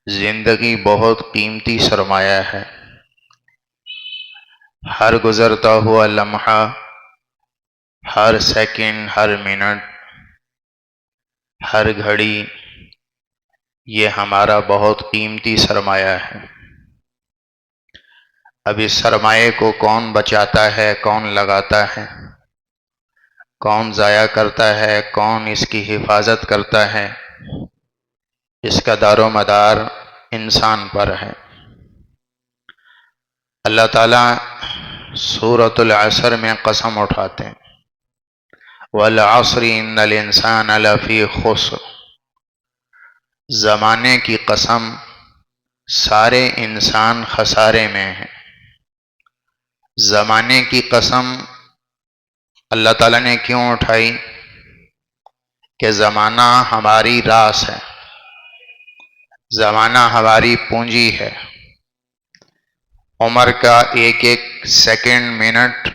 زندگی بہت قیمتی سرمایہ ہے۔ ہر گزرتا ہوا لمحہ، ہر سیکنڈ، ہر منٹ، ہر گھڑی، یہ ہمارا بہت قیمتی سرمایہ ہے۔ اب اس سرمایہ کو کون بچاتا ہے، کون لگاتا ہے، کون ضائع کرتا ہے، کون اس کی حفاظت کرتا ہے، اس کا دار و مدار انسان پر ہے۔ اللہ تعالیٰ سورۃ العصر میں قسم اٹھاتے ہیں، وَالْعَصْرِ إِنَّ الْإِنسَانَ لَفِي خُسْرٍ۔ زمانے کی قسم، سارے انسان خسارے میں ہیں۔ زمانے کی قسم اللہ تعالیٰ نے کیوں اٹھائی؟ کہ زمانہ ہماری راس ہے، زمانہ ہماری پونجی ہے۔ عمر کا ایک ایک سیکنڈ، منٹ،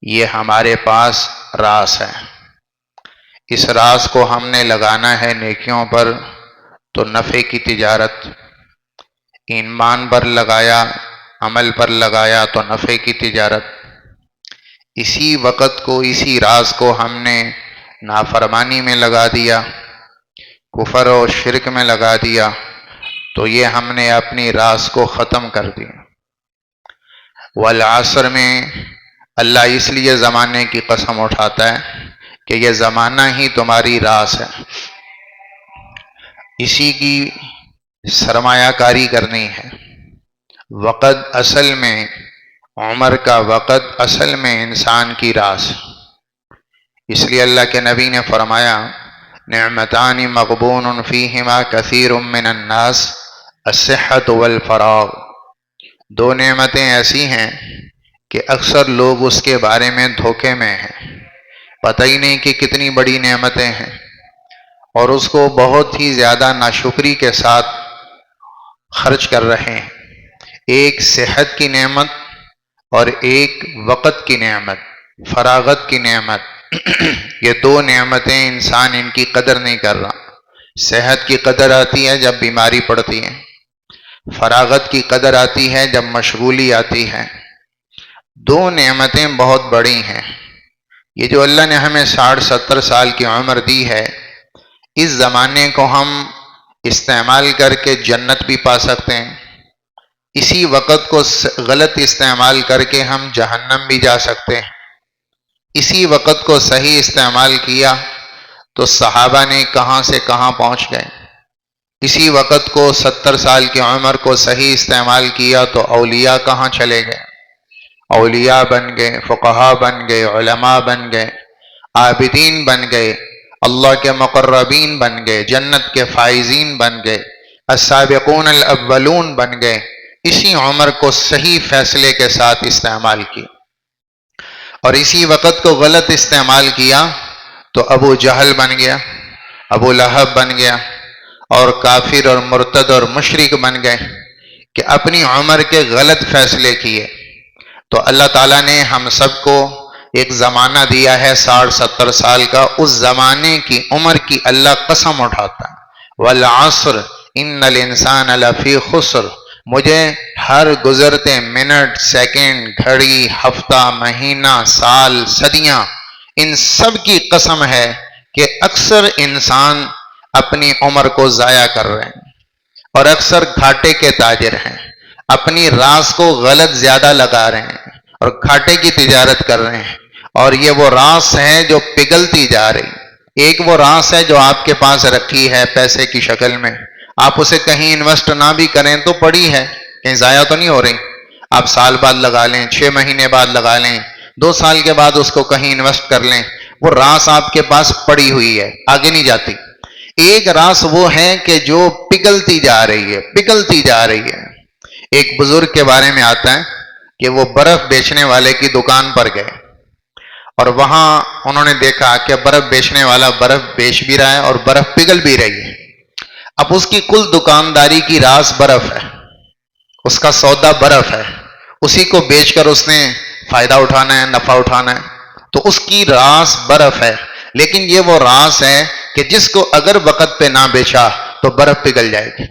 یہ ہمارے پاس راس ہے۔ اس راس کو ہم نے لگانا ہے نیکیوں پر تو نفع کی تجارت، ایمان پر لگایا، عمل پر لگایا تو نفع کی تجارت۔ اسی وقت کو، اسی راز کو ہم نے نافرمانی میں لگا دیا، کفر و شرک میں لگا دیا تو یہ ہم نے اپنی راز کو ختم کر دیا۔ والعصر میں اللہ اس لیے زمانے کی قسم اٹھاتا ہے کہ یہ زمانہ ہی تمہاری راز ہے، اسی کی سرمایہ کاری کرنی ہے۔ وقت اصل میں، عمر کا وقت اصل میں انسان کی راز۔ اس لیے اللہ کے نبی نے فرمایا، نعمتان مغبون فیہما کثیر من الناس، الصحۃ والفراغ۔ دو نعمتیں ایسی ہیں کہ اکثر لوگ اس کے بارے میں دھوکے میں ہیں، پتہ ہی نہیں کہ کتنی بڑی نعمتیں ہیں، اور اس کو بہت ہی زیادہ ناشکری کے ساتھ خرچ کر رہے ہیں۔ ایک صحت کی نعمت اور ایک وقت کی نعمت، فراغت کی نعمت، یہ دو نعمتیں انسان ان کی قدر نہیں کر رہا۔ صحت کی قدر آتی ہے جب بیماری پڑتی ہے، فراغت کی قدر آتی ہے جب مشغولی آتی ہے۔ دو نعمتیں بہت بڑی ہیں۔ یہ جو اللہ نے ہمیں 60-70 سال کی عمر دی ہے، اس زمانے کو ہم استعمال کر کے جنت بھی پا سکتے ہیں، اسی وقت کو غلط استعمال کر کے ہم جہنم بھی جا سکتے ہیں۔ اسی وقت کو صحیح استعمال کیا تو صحابہ نے کہاں سے کہاں پہنچ گئے۔ اسی وقت کو 70 سال کی عمر کو صحیح استعمال کیا تو اولیاء کہاں چلے گئے۔ اولیاء بن گئے، فقہاء بن گئے، علماء بن گئے، عابدین بن گئے، اللہ کے مقربین بن گئے، جنت کے فائزین بن گئے، السابقون الاولون بن گئے۔ اسی عمر کو صحیح فیصلے کے ساتھ استعمال کیا، اور اسی وقت کو غلط استعمال کیا تو ابو جہل بن گیا، ابو لہب بن گیا، اور کافر اور مرتد اور مشرک بن گئے کہ اپنی عمر کے غلط فیصلے کیے۔ تو اللہ تعالیٰ نے ہم سب کو ایک زمانہ دیا ہے 60-70 سال کا، اس زمانے کی عمر کی اللہ قسم اٹھاتا ہے، والعصر ان الانسان لفی خسر۔ مجھے ہر گزرتے منٹ، سیکنڈ، گھڑی، ہفتہ، مہینہ، سال، صدیاں، ان سب کی قسم ہے کہ اکثر انسان اپنی عمر کو ضائع کر رہے ہیں، اور اکثر گھاٹے کے تاجر ہیں، اپنی راس کو غلط زیادہ لگا رہے ہیں اور گھاٹے کی تجارت کر رہے ہیں۔ اور یہ وہ راس ہے جو پگھلتی جا رہی۔ ایک وہ راس ہے جو آپ کے پاس رکھی ہے پیسے کی شکل میں، آپ اسے کہیں انویسٹ نہ بھی کریں تو پڑی ہے، کہیں ضائع تو نہیں ہو رہی۔ آپ سال بعد لگا لیں، 6 مہینے بعد لگا لیں، 2 سال کے بعد اس کو کہیں انویسٹ کر لیں، وہ راس آپ کے پاس پڑی ہوئی ہے، آگے نہیں جاتی۔ ایک راس وہ ہے کہ جو پگھلتی جا رہی ہے، پگھلتی جا رہی ہے۔ ایک بزرگ کے بارے میں آتا ہے کہ وہ برف بیچنے والے کی دکان پر گئے، اور وہاں انہوں نے دیکھا کہ برف بیچنے والا برف بیچ بھی رہا ہے اور برف پگھل بھی رہی ہے۔ اب اس کی کل دکانداری کی راز برف ہے، اس کا سودا برف ہے، اسی کو بیچ کر اس نے فائدہ اٹھانا ہے، نفع اٹھانا ہے، تو اس کی راز برف ہے۔ لیکن یہ وہ راز ہے کہ جس کو اگر وقت پہ نہ بیچا تو برف پگھل جائے گی،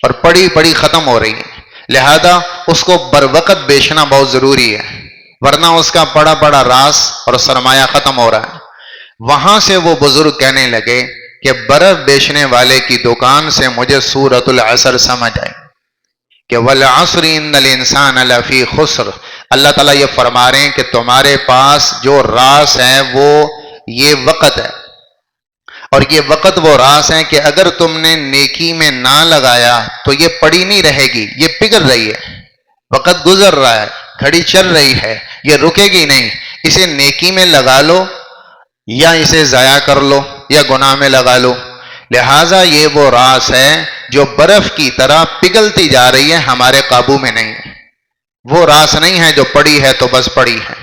اور پڑی پڑی ختم ہو رہی ہیں، لہذا اس کو بر وقت بیچنا بہت ضروری ہے، ورنہ اس کا پڑا پڑا راس اور سرمایہ ختم ہو رہا ہے۔ وہاں سے وہ بزرگ کہنے لگے کہ برف بیچنے والے کی دکان سے مجھے سورۃ العصر سمجھ آئی کہ والعصر ان الانسان لفی خسر۔ اللہ تعالیٰ یہ فرما رہے ہیں کہ تمہارے پاس جو راس ہے وہ یہ وقت ہے، اور یہ وقت وہ راس ہے کہ اگر تم نے نیکی میں نہ لگایا تو یہ پڑی نہیں رہے گی، یہ پگھل رہی ہے، وقت گزر رہا ہے، گھڑی چل رہی ہے، یہ رکے گی نہیں، اسے نیکی میں لگا لو یا اسے ضائع کر لو یا گناہ میں لگا لو۔ لہٰذا یہ وہ راس ہے جو برف کی طرح پگھلتی جا رہی ہے، ہمارے قابو میں نہیں ہے، وہ راس نہیں ہے جو پڑی ہے تو بس پڑی ہے۔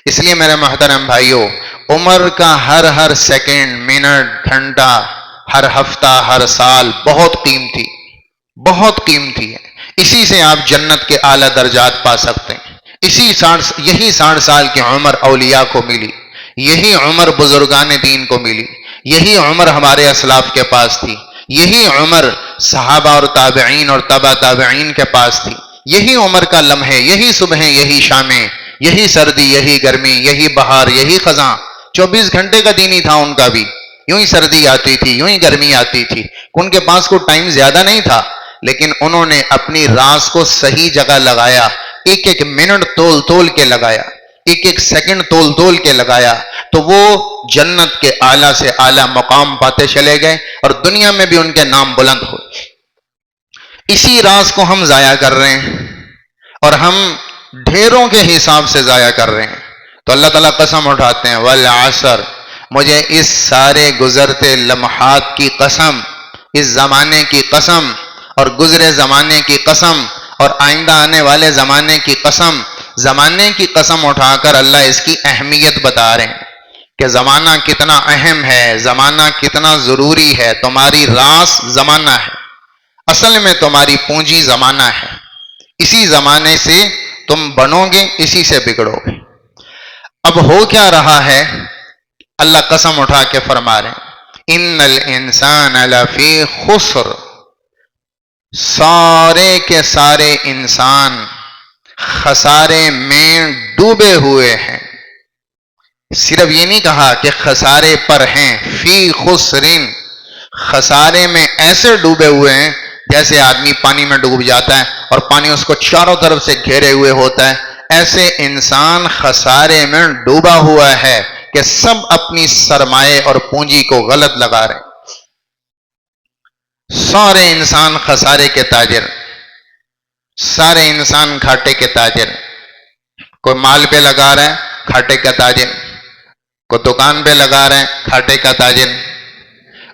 اس لیے میرے محترم بھائیوں، عمر کا ہر سیکنڈ، منٹ، گھنٹہ، ہر ہفتہ، ہر سال بہت قیمتی، بہت قیمتی ہے۔ اسی سے آپ جنت کے اعلیٰ درجات پا سکتے ہیں۔ یہی 60 سال کی عمر اولیاء کو ملی، یہی عمر بزرگان دین کو ملی، یہی عمر ہمارے اسلاف کے پاس تھی، یہی عمر صحابہ اور تابعین اور تبع تابعین کے پاس تھی، یہی عمر کا لمحے، یہی صبحیں، یہی شامیں، یہی سردی، یہی گرمی، یہی بہار، یہی خزاں۔ 24 گھنٹے کا دین ہی تھا ان کا بھی، یوں ہی سردی آتی تھی، یوں ہی گرمی آتی تھی، ان کے پاس کوئی ٹائم زیادہ نہیں تھا، لیکن انہوں نے اپنی راز کو صحیح جگہ لگایا، ایک ایک منٹ تول تول کے لگایا، ایک ایک سیکنڈ تول تول کے لگایا، تو وہ جنت کے اعلیٰ سے اعلیٰ مقام پاتے چلے گئے اور دنیا میں بھی ان کے نام بلند ہوئے۔ اسی راز کو ہم ضائع کر رہے ہیں، اور ہم ڈھیروں کے حساب سے ضائع کر رہے ہیں۔ تو اللہ تعالیٰ قسم اٹھاتے ہیں والعصر، مجھے اس سارے گزرتے لمحات کی قسم، اس زمانے کی قسم اور گزرے زمانے کی قسم اور آئندہ آنے والے زمانے کی قسم، زمانے کی قسم اٹھا کر اللہ اس کی اہمیت بتا رہے ہیں کہ زمانہ کتنا اہم ہے، زمانہ کتنا ضروری ہے۔ تمہاری راس زمانہ ہے، اصل میں تمہاری پونجی زمانہ ہے، اسی زمانے سے تم بنو گے، اسی سے بگڑو گے۔ اب ہو کیا رہا ہے؟ اللہ قسم اٹھا کے فرما رہے ہیں ان الانسان لفی خسر، سارے کے سارے انسان خسارے میں ڈوبے ہوئے ہیں۔ صرف یہ نہیں کہا کہ خسارے پر ہیں، فی خسرن، خسارے میں ایسے ڈوبے ہوئے ہیں جیسے آدمی پانی میں ڈوب جاتا ہے اور پانی اس کو چاروں طرف سے گھیرے ہوئے ہوتا ہے، ایسے انسان خسارے میں ڈوبا ہوا ہے کہ سب اپنی سرمایہ اور پونجی کو غلط لگا رہے ہیں۔ سارے انسان خسارے کے تاجر، سارے انسان گھاٹے کے تاجر، کوئی مال پہ لگا رہا ہے گھاٹے کا تاجر، کوئی دکان پہ لگا رہا ہے گھاٹے کا تاجر،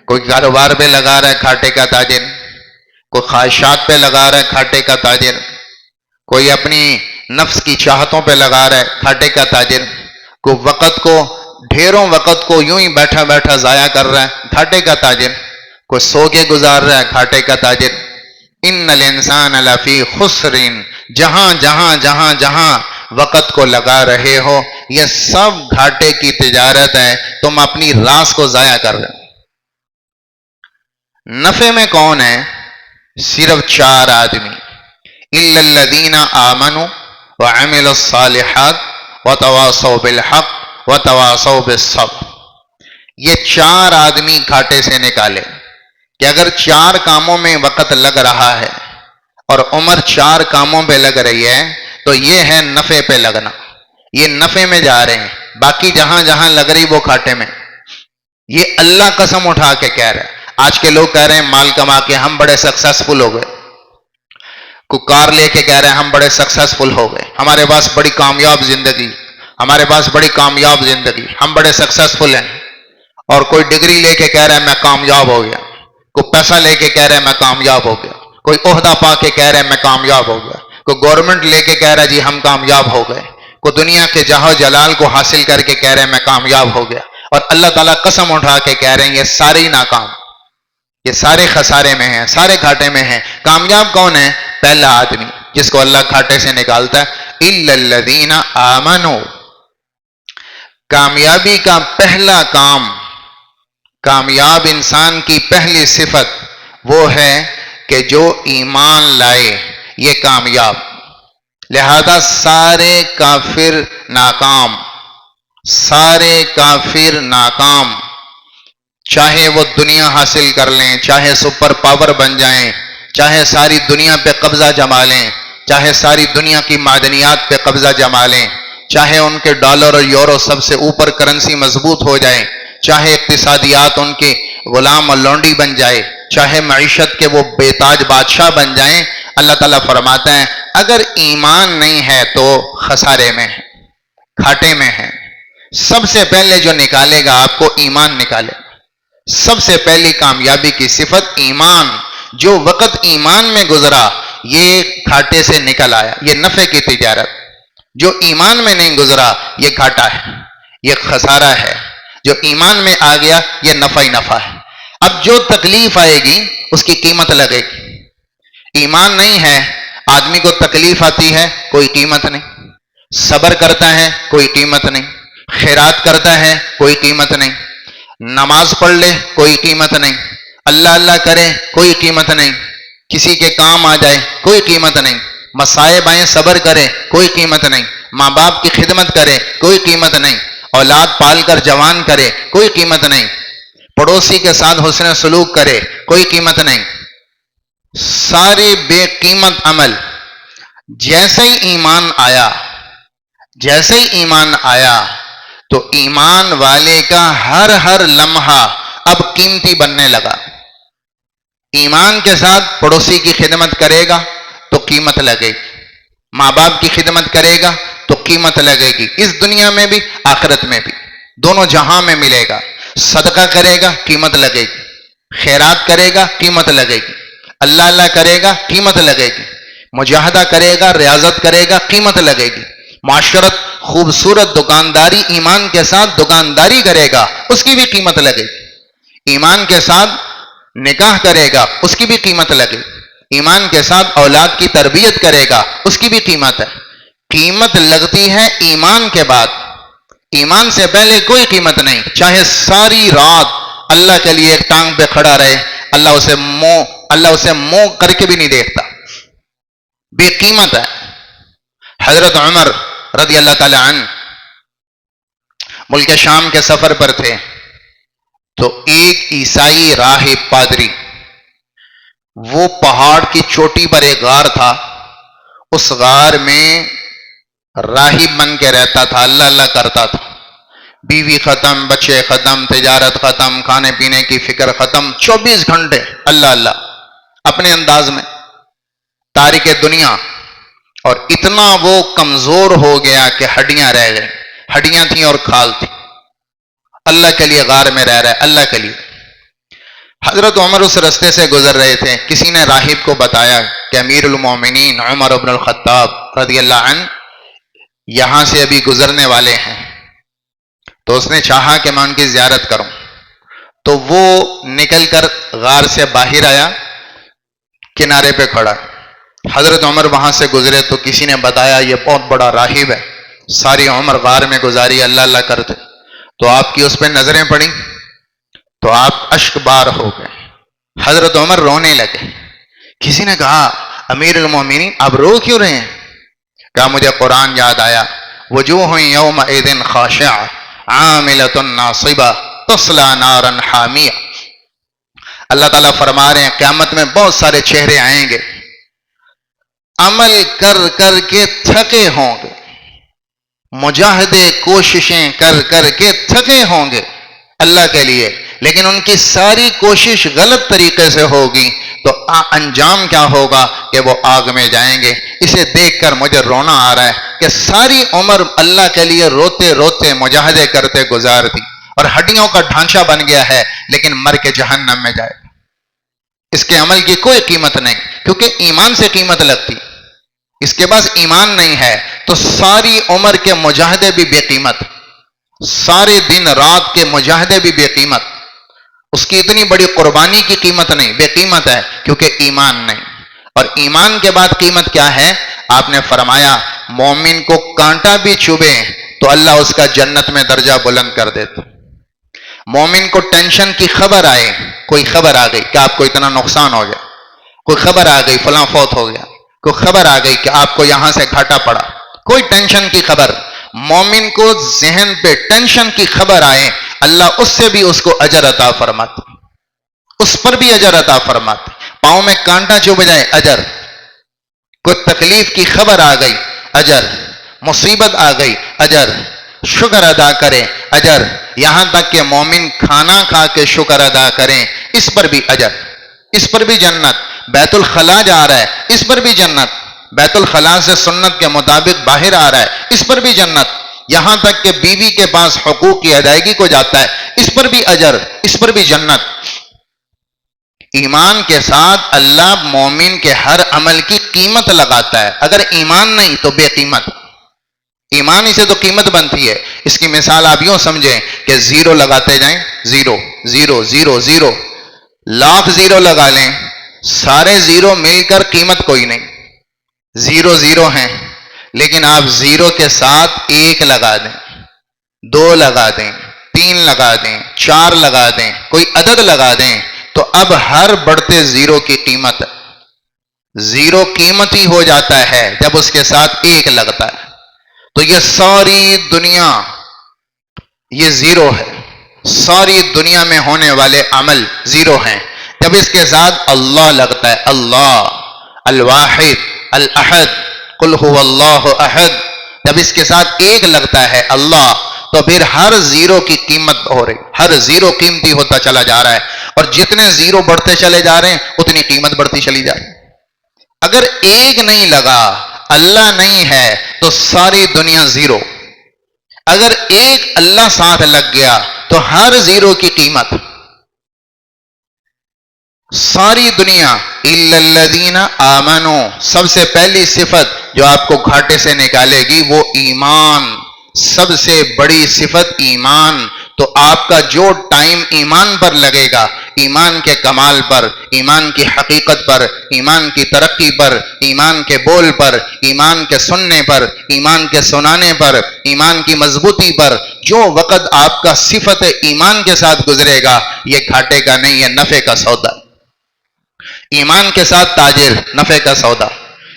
کوئی کاروبار پہ لگا رہا ہے گھاٹے کا تاجر، کوئی خواہشات پہ لگا رہا ہے گھاٹے کا تاجر، کوئی اپنی نفس کی چاہتوں پہ لگا رہا ہے گھاٹے کا تاجر، کوئی وقت کو، ڈھیروں وقت کو یوں ہی بیٹھا بیٹھا ضائع کر رہا ہے گھاٹے کا تاجر، کوئی سو کے گزار رہا ہے گھاٹے کا تاجر۔ ان الانسان لفی خسر، جہاں جہاں جہاں جہاں وقت کو لگا رہے ہو یہ سب گھاٹے کی تجارت ہے، تم اپنی راس کو ضائع کر رہے ہو۔ نفع میں کون ہے؟ صرف 4 آدمی، الا الذین آمنوا وعملوا الصالحات وتواصوا بالحق وتواصوا بالصبر۔ یہ 4 آدمی گھاٹے سے نکالے کہ اگر 4 کاموں میں وقت لگ رہا ہے اور عمر 4 کاموں پہ لگ رہی ہے تو یہ ہے نفع پہ لگنا، یہ نفع میں جا رہے ہیں، باقی جہاں جہاں لگ رہی وہ گھاٹے میں۔ یہ اللہ قسم اٹھا کے کہہ رہا ہے۔ آج کے لوگ کہہ رہے ہیں مال کما کے ہم بڑے سکسیسفل ہو گئے، کوئی کار لے کے کہہ رہے ہیں ہم بڑے سکسیسفل ہو گئے، ہمارے پاس بڑی کامیاب زندگی، ہمارے پاس بڑی کامیاب زندگی، ہم بڑے سکسیسفل ہیں۔ اور کوئی ڈگری لے کے کہہ رہا ہے میں کامیاب ہو گیا، کوئی پیسہ لے کے کہہ رہا ہے میں کامیاب ہو گیا، کوئی عہدہ پا کے کہہ رہا ہے میں کامیاب ہو گیا، کوئی گورنمنٹ لے کے کہہ رہا ہے جی ہم کامیاب ہو گئے، کوئی دنیا کے جاہ و جلال کو حاصل کر کے کہہ رہے ہیں میں کامیاب ہو گیا۔ اور اللہ تعالیٰ قسم اٹھا کے کہہ رہے ہیں یہ سارے ہی ناکام، یہ سارے خسارے میں ہیں، سارے گھاٹے میں ہیں۔ کامیاب کون ہے؟ پہلا آدمی جس کو اللہ گھاٹے سے نکالتا ہے، الا الذین آمنوا۔ کامیابی کا پہلا کام، کامیاب انسان کی پہلی صفت وہ ہے کہ جو ایمان لائے یہ کامیاب، لہذا سارے کافر ناکام، سارے کافر ناکام، چاہے وہ دنیا حاصل کر لیں، چاہے سپر پاور بن جائیں، چاہے ساری دنیا پہ قبضہ جما لیں، چاہے ساری دنیا کی معدنیات پہ قبضہ جما لیں، چاہے ان کے ڈالر اور یورو سب سے اوپر کرنسی مضبوط ہو جائے، چاہے اقتصادیات ان کے غلام اور لونڈی بن جائے، چاہے معیشت کے وہ بے تاج بادشاہ بن جائیں، اللہ تعالیٰ فرماتے ہیں اگر ایمان نہیں ہے تو خسارے میں ہے، گھاٹے میں ہے۔ سب سے پہلے جو نکالے گا آپ کو ایمان نکالے گا۔ سب سے پہلی کامیابی کی صفت ایمان، جو وقت ایمان میں گزرا یہ گھاٹے سے نکل آیا، یہ نفع کی تجارت۔ جو ایمان میں نہیں گزرا یہ گھاٹا ہے، یہ خسارہ ہے۔ جو ایمان میں آ گیا یہ نفع ہی نفع ہے۔ اب جو تکلیف آئے گی اس کی قیمت لگے گی۔ ایمان نہیں ہے، آدمی کو تکلیف آتی ہے کوئی قیمت نہیں، صبر کرتا ہے کوئی قیمت نہیں، خیرات کرتا ہے کوئی قیمت نہیں، نماز پڑھ لے کوئی قیمت نہیں، اللہ اللہ کرے کوئی قیمت نہیں، کسی کے کام آ جائے کوئی قیمت نہیں، مصائب آئیں صبر کرے کوئی قیمت نہیں، ماں باپ کی خدمت کرے کوئی قیمت نہیں، اولاد پال کر جوان کرے کوئی قیمت نہیں، پڑوسی کے ساتھ حسن سلوک کرے کوئی قیمت نہیں۔ سارے بے قیمت عمل، جیسے ہی ایمان آیا، جیسے ہی ایمان آیا تو ایمان والے کا ہر ہر لمحہ اب قیمتی بننے لگا۔ ایمان کے ساتھ پڑوسی کی خدمت کرے گا تو قیمت لگے گی، ماں باپ کی خدمت کرے گا تو قیمت لگے گی، اس دنیا میں بھی آخرت میں بھی، دونوں جہاں میں ملے گا۔ صدقہ کرے گا قیمت لگے گی، خیرات کرے گا قیمت لگے گی، اللہ اللہ کرے گا قیمت لگے گی، مجاہدہ کرے گا، ریاضت کرے گا قیمت لگے گی، معاشرت خوبصورت دکانداری ایمان کے ساتھ دکانداری کرے گا اس کی بھی قیمت لگے گی، ایمان کے ساتھ نکاح کرے گا اس کی بھی قیمت لگے گی، ایمان کے ساتھ اولاد کی تربیت کرے گا اس کی بھی قیمت ہے۔ قیمت لگتی ہے ایمان کے بعد، ایمان سے پہلے کوئی قیمت نہیں، چاہے ساری رات اللہ کے لیے ایک ٹانگ پہ کھڑا رہے، اللہ اسے منہ کر کے بھی نہیں دیکھتا، بے قیمت ہے۔ حضرت عمر رضی اللہ تعالی عنہ ملک شام کے سفر پر تھے تو ایک عیسائی راہب پادری، وہ پہاڑ کی چوٹی پر ایک غار تھا، اس غار میں راہب بن کے رہتا تھا، اللہ اللہ کرتا تھا، بیوی ختم، بچے ختم، تجارت ختم، کھانے پینے کی فکر ختم، 24 گھنٹے اللہ اللہ اپنے انداز میں، تارک دنیا۔ اور اتنا وہ کمزور ہو گیا کہ ہڈیاں رہ گئیں، ہڈیاں تھیں اور کھال تھی، اللہ کے لیے غار میں رہ رہا ہے، اللہ کے لیے۔ حضرت عمر اس رستے سے گزر رہے تھے، کسی نے راہب کو بتایا کہ امیر المومنین عمر بن الخطاب رضی اللہ عنہ یہاں سے ابھی گزرنے والے ہیں، تو اس نے چاہا کہ میں ان کی زیارت کروں، تو وہ نکل کر غار سے باہر آیا، کنارے پہ کھڑا۔ حضرت عمر وہاں سے گزرے تو کسی نے بتایا یہ بہت بڑا راہب ہے، ساری عمر غار میں گزاری اللہ اللہ کرتے، تو آپ کی اس پہ نظریں پڑیں تو آپ اشک بار ہو گئے، حضرت عمر رونے لگے۔ کسی نے کہا امیر المومنین آپ رو کیوں رہے ہیں؟ کہا مجھے قرآن یاد آیا، وجوہ یومئذ خاشعہ عاملۃ ناصبہ تصلی نارا حامیہ۔ اللہ تعالیٰ فرما رہے ہیں قیامت میں بہت سارے چہرے آئیں گے، عمل کر کر کے تھکے ہوں گے، مجاہدے کوششیں کر کر کے تھکے ہوں گے اللہ کے لیے، لیکن ان کی ساری کوشش غلط طریقے سے ہوگی تو انجام کیا ہوگا کہ وہ آگ میں جائیں گے۔ اسے دیکھ کر مجھے رونا آ رہا ہے کہ ساری عمر اللہ کے لیے روتے روتے مجاہدے کرتے گزار دی اور ہڈیوں کا ڈھانچہ بن گیا ہے، لیکن مر کے جہنم میں جائے گا۔ اس کے عمل کی کوئی قیمت نہیں، کیونکہ ایمان سے قیمت لگتی، اس کے پاس ایمان نہیں ہے تو ساری عمر کے مجاہدے بھی بے قیمت، سارے دن رات کے مجاہدے بھی بے قیمت، اس کی اتنی بڑی قربانی کی قیمت نہیں، بے قیمت ہے کیونکہ ایمان نہیں۔ اور ایمان کے بعد قیمت کیا ہے؟ آپ نے فرمایا مومن کو کانٹا بھی چبھے تو اللہ اس کا جنت میں درجہ بلند کر دیتا۔ مومن کو ٹینشن کی خبر آئے، کوئی خبر آ گئی کہ آپ کو اتنا نقصان ہو گیا، کوئی خبر آ گئی فلاں فوت ہو گیا، کوئی خبر آ گئی کہ آپ کو یہاں سے گھاٹا پڑا، کوئی ٹینشن کی خبر، مومن کو ذہن پہ ٹینشن کی خبر آئے اللہ اس سے بھی اس کو اجر عطا فرماتا، اس پر بھی اجر عطا فرماتا، پاؤں میں کانٹا چبھ جائے اجر، کوئی تکلیف کی خبر آ گئی اجر، مصیبت آ گئی اجر، شکر ادا کریں اجر، یہاں تک کہ مومن کھانا کھا کے شکر ادا کریں اس پر بھی اجر، اس پر بھی جنت، بیت الخلا جا رہا ہے اس پر بھی جنت، بیت الخلا سے سنت کے مطابق باہر آ رہا ہے اس پر بھی جنت، یہاں تک کہ بیوی کے پاس حقوق کی ادائیگی کو جاتا ہے اس پر بھی اجر، اس پر بھی جنت۔ ایمان کے ساتھ اللہ مومن کے ہر عمل کی قیمت لگاتا ہے، اگر ایمان نہیں تو بے قیمت، ایمان ہی سے تو قیمت بنتی ہے۔ اس کی مثال آپ یوں سمجھیں کہ زیرو لگاتے جائیں، zero zero zero zero, lakh zero لگا لیں، سارے زیرو مل کر قیمت کوئی نہیں، زیرو زیرو ہیں، لیکن آپ زیرو کے ساتھ ایک لگا دیں، دو لگا دیں، تین لگا دیں، چار لگا دیں، کوئی عدد لگا دیں، تو اب ہر بڑھتے زیرو کی قیمت، زیرو قیمتی ہو جاتا ہے جب اس کے ساتھ ایک لگتا ہے۔ تو یہ ساری دنیا یہ زیرو ہے، ساری دنیا میں ہونے والے عمل زیرو ہیں، جب اس کے ساتھ اللہ لگتا ہے، اللہ الواحد الاحد قل هو اللہ احد، جب اس کے ساتھ ایک لگتا ہے اللہ، تو پھر ہر زیرو کی قیمت ہو رہی، ہر زیرو قیمتی ہوتا چلا جا رہا ہے، اور جتنے زیرو بڑھتے چلے جا رہے ہیں اتنی قیمت بڑھتی چلی جا رہی ہے۔ اگر ایک نہیں لگا، اللہ نہیں ہے، تو ساری دنیا زیرو، اگر ایک اللہ ساتھ لگ گیا تو ہر زیرو کی قیمت، ساری دنیا الا الذین آمنوا، سب سے پہلی صفت جو آپ کو گھاٹے سے نکالے گی وہ ایمان، سب سے بڑی صفت ایمان۔ تو آپ کا جو ٹائم ایمان پر لگے گا، ایمان کے کمال پر، ایمان کی حقیقت پر، ایمان کی ترقی پر، ایمان کے بول پر، ایمان کے سننے پر، ایمان کے سنانے پر، ایمان کی مضبوطی پر، جو وقت آپ کا صفت ایمان کے ساتھ گزرے گا، یہ گھاٹے کا نہیں ہے، نفع کا سودا۔ ایمان کے ساتھ تاجر، نفع کا سودا،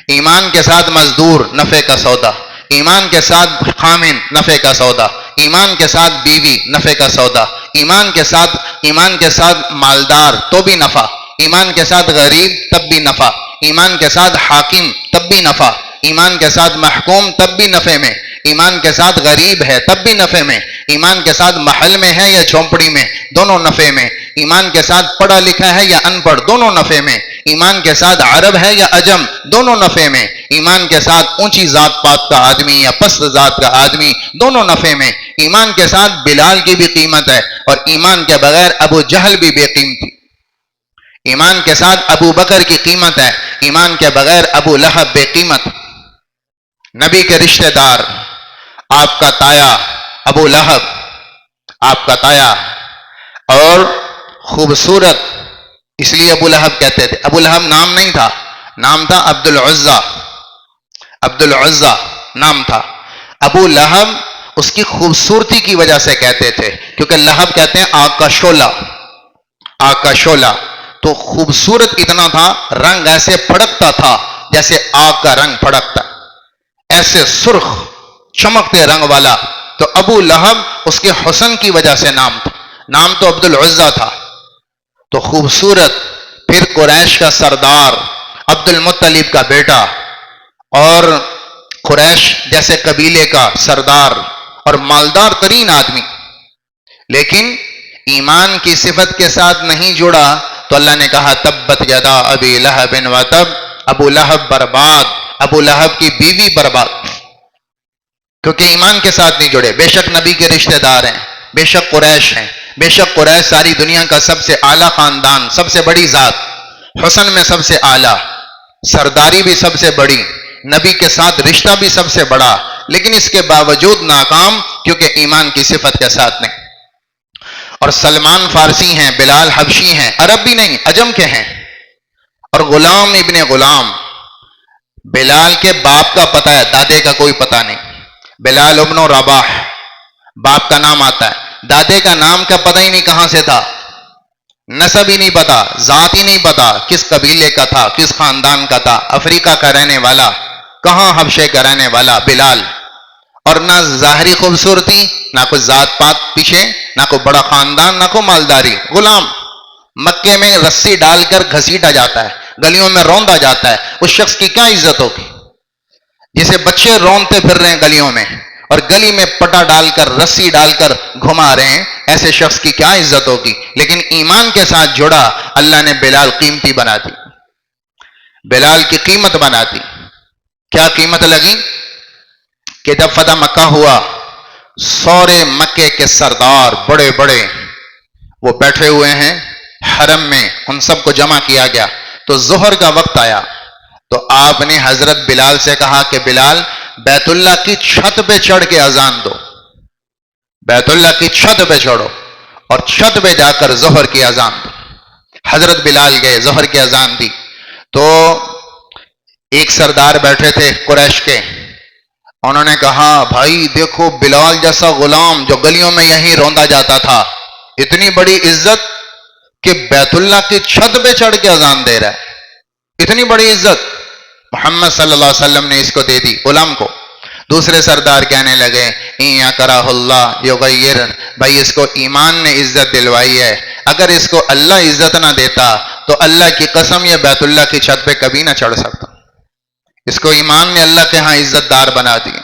ایمان کے ساتھ مزدور، نفع کا سودا، ایمان کے ساتھ خامن، نفع کا سودا، ایمان کے ساتھ بیوی، نفع کا سودا، ایمان کے ساتھ مالدار تو بھی نفع، ایمان کے ساتھ غریب تب بھی نفع، ایمان کے ساتھ حاکم تب بھی نفع، ایمان کے ساتھ محکوم تب بھی نفع میں، ایمان کے ساتھ غریب ہے تب بھی نفع میں، ایمان کے ساتھ محل میں ہے یا جھونپڑی میں دونوں نفع میں، ایمان کے ساتھ پڑھا لکھا ہے یا ان پڑھ دونوں نفع میں، ایمان کے ساتھ عرب ہے یا عجم دونوں نفع میں، ایمان کے ساتھ اونچی ذات پات کا آدمی یا پست ذات کا آدمی دونوں نفع میں، ایمان کے ساتھ بلال کی بھی قیمت ہے، اور ایمان کے بغیر ابو جہل بھی بے قیمتی، ایمان کے ساتھ ابو بکر کی قیمت ہے، ایمان کے بغیر ابو لہب بے قیمت۔ نبی کے رشتہ دار، آپ کا تایا ابو لہب، آپ کا تایا، اور خوبصورت، اس لیے ابو لہب کہتے تھے، ابو لہب نام نہیں تھا، نام تھا عبد العزہ، عبد العزہ نام تھا۔ ابو لہب اس کی خوبصورتی کی وجہ سے کہتے تھے، کیونکہ لہب کہتے ہیں آگ کا شعلہ، آگ کا شعلہ، تو خوبصورت اتنا تھا، رنگ ایسے پھڑکتا تھا جیسے آگ کا رنگ پھڑکتا، ایسے سرخ چمکتے رنگ والا، تو ابو لہب اس کے حسن کی وجہ سے نام تھا، نام تو عبد العزہ تھا، تو خوبصورت، پھر قریش کا سردار، عبد المطلب کا بیٹا، اور قریش جیسے قبیلے کا سردار اور مالدار ترین آدمی، لیکن ایمان کی صفت کے ساتھ نہیں جڑا، تو اللہ نے کہا تبت یدا ابی لہب وتب، ابو لہب برباد، ابو لہب کی بیوی برباد، کیونکہ ایمان کے ساتھ نہیں جڑے۔ بے شک نبی کے رشتہ دار ہیں، بے شک قریش ہیں، بے شک قریش ساری دنیا کا سب سے اعلیٰ خاندان، سب سے بڑی ذات، حسن میں سب سے اعلیٰ، سرداری بھی سب سے بڑی، نبی کے ساتھ رشتہ بھی سب سے بڑا، لیکن اس کے باوجود ناکام، کیونکہ ایمان کی صفت کے ساتھ نہیں۔ اور سلمان فارسی ہیں، بلال حبشی ہیں، عرب بھی نہیں عجم کے ہیں، اور غلام ابن غلام، بلال کے باپ کا پتہ ہے، دادے کا کوئی پتہ نہیں، بلال ابن رباح باپ کا نام آتا ہے، دادے کا نام کا پتہ ہی نہیں کہاں سے تھا، نسب ہی نہیں پتا، ذات ہی نہیں پتا، کس قبیلے کا تھا، کس خاندان کا تھا، افریقہ کا رہنے والا، کہاں حبشے کا رہنے والا بلال، اور نہ ظاہری خوبصورتی، نہ کوئی ذات پات پیچھے، نہ کوئی بڑا خاندان، نہ کوئی مالداری، غلام، مکے میں رسی ڈال کر گھسیٹا جاتا ہے، گلیوں میں روندا جاتا ہے، اس شخص کی کیا عزت ہوگی؟ جسے بچے رونتے پھر رہے ہیں گلیوں میں، اور گلی میں پٹا ڈال کر رسی ڈال کر گھما رہے ہیں، ایسے شخص کی کیا عزت ہوگی؟ لیکن ایمان کے ساتھ جڑا، اللہ نے بلال قیمتی بنا دی، بلال کی قیمت بنا دی۔ کیا قیمت لگی؟ کہ جب فتح مکہ ہوا، سورے مکے کے سردار بڑے بڑے وہ بیٹھے ہوئے ہیں حرم میں، ان سب کو جمع کیا گیا، تو ظہر کا وقت آیا، تو آپ نے حضرت بلال سے کہا کہ بلال بیت اللہ کی چھت پہ چڑھ کے اذان دو، بیت اللہ کی چھت پہ چڑھو اور چھت پہ جا کر ظہر کی اذان دو۔ حضرت بلال گئے، ظہر کی اذان دی، تو ایک سردار بیٹھے تھے قریش کے، انہوں نے کہا بھائی دیکھو بلال جیسا غلام جو گلیوں میں یہیں روندا جاتا تھا، اتنی بڑی عزت کہ بیت اللہ کی چھت پہ چڑھ کے اذان دے رہا ہے، اتنی بڑی عزت محمد صلی اللہ علیہ وسلم نے اس کو دے دی غلام کو۔ دوسرے سردار کہنے لگے اِن یکرہ اللہ یغیر، بھائی اس کو ایمان نے عزت دلوائی ہے، اگر اس کو اللہ عزت نہ دیتا تو اللہ کی قسم یہ بیت اللہ کی چھت پہ کبھی نہ چڑھ سکتا، اس کو ایمان نے اللہ کے ہاں عزت دار بنا دی۔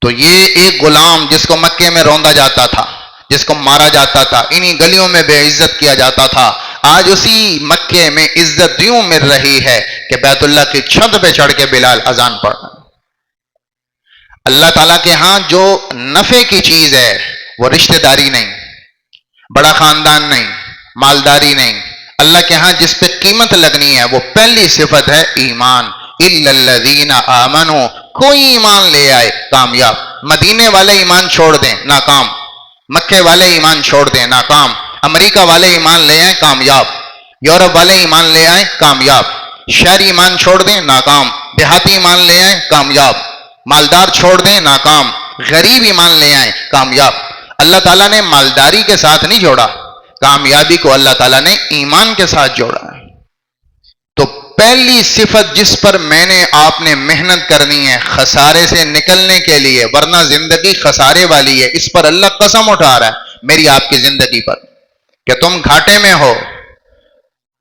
تو یہ ایک غلام جس کو مکے میں روندا جاتا تھا، جس کو مارا جاتا تھا، انہی گلیوں میں بے عزت کیا جاتا تھا، آج اسی مکے میں عزت یوں مل رہی ہے کہ بیت اللہ کی چھت پہ چڑھ کے بلال اذان پڑھ رہا ہے۔ اللہ تعالیٰ کے ہاں جو نفع کی چیز ہے وہ رشتہ داری نہیں، بڑا خاندان نہیں، مالداری نہیں، اللہ کے ہاں جس پہ قیمت لگنی ہے وہ پہلی صفت ہے ایمان۔ اِلَّا الَّذِينَ آمَنُوا، کوئی ایمان لے آئے کامیاب۔ مدینے والے ایمان چھوڑ دیں ناکام، مکے والے ایمان چھوڑ دیں ناکام، امریکہ والے ایمان لے آئیں کامیاب، یورپ والے ایمان لے آئیں کامیاب، شہری ایمان چھوڑ دیں ناکام، دیہاتی ایمان لے آئیں کامیاب، مالدار چھوڑ دیں ناکام، غریب ایمان لے آئیں کامیاب۔ اللہ تعالیٰ نے مالداری کے ساتھ نہیں جوڑا، کامیابی کو اللہ تعالیٰ نے ایمان کے ساتھ جوڑا۔ تو پہلی صفت جس پر میں نے آپ نے محنت کرنی ہے خسارے سے نکلنے کے لیے، ورنہ زندگی خسارے والی ہے، اس پر اللہ قسم اٹھا رہا ہے میری آپ کی زندگی پر کہ تم گھاٹے میں ہو،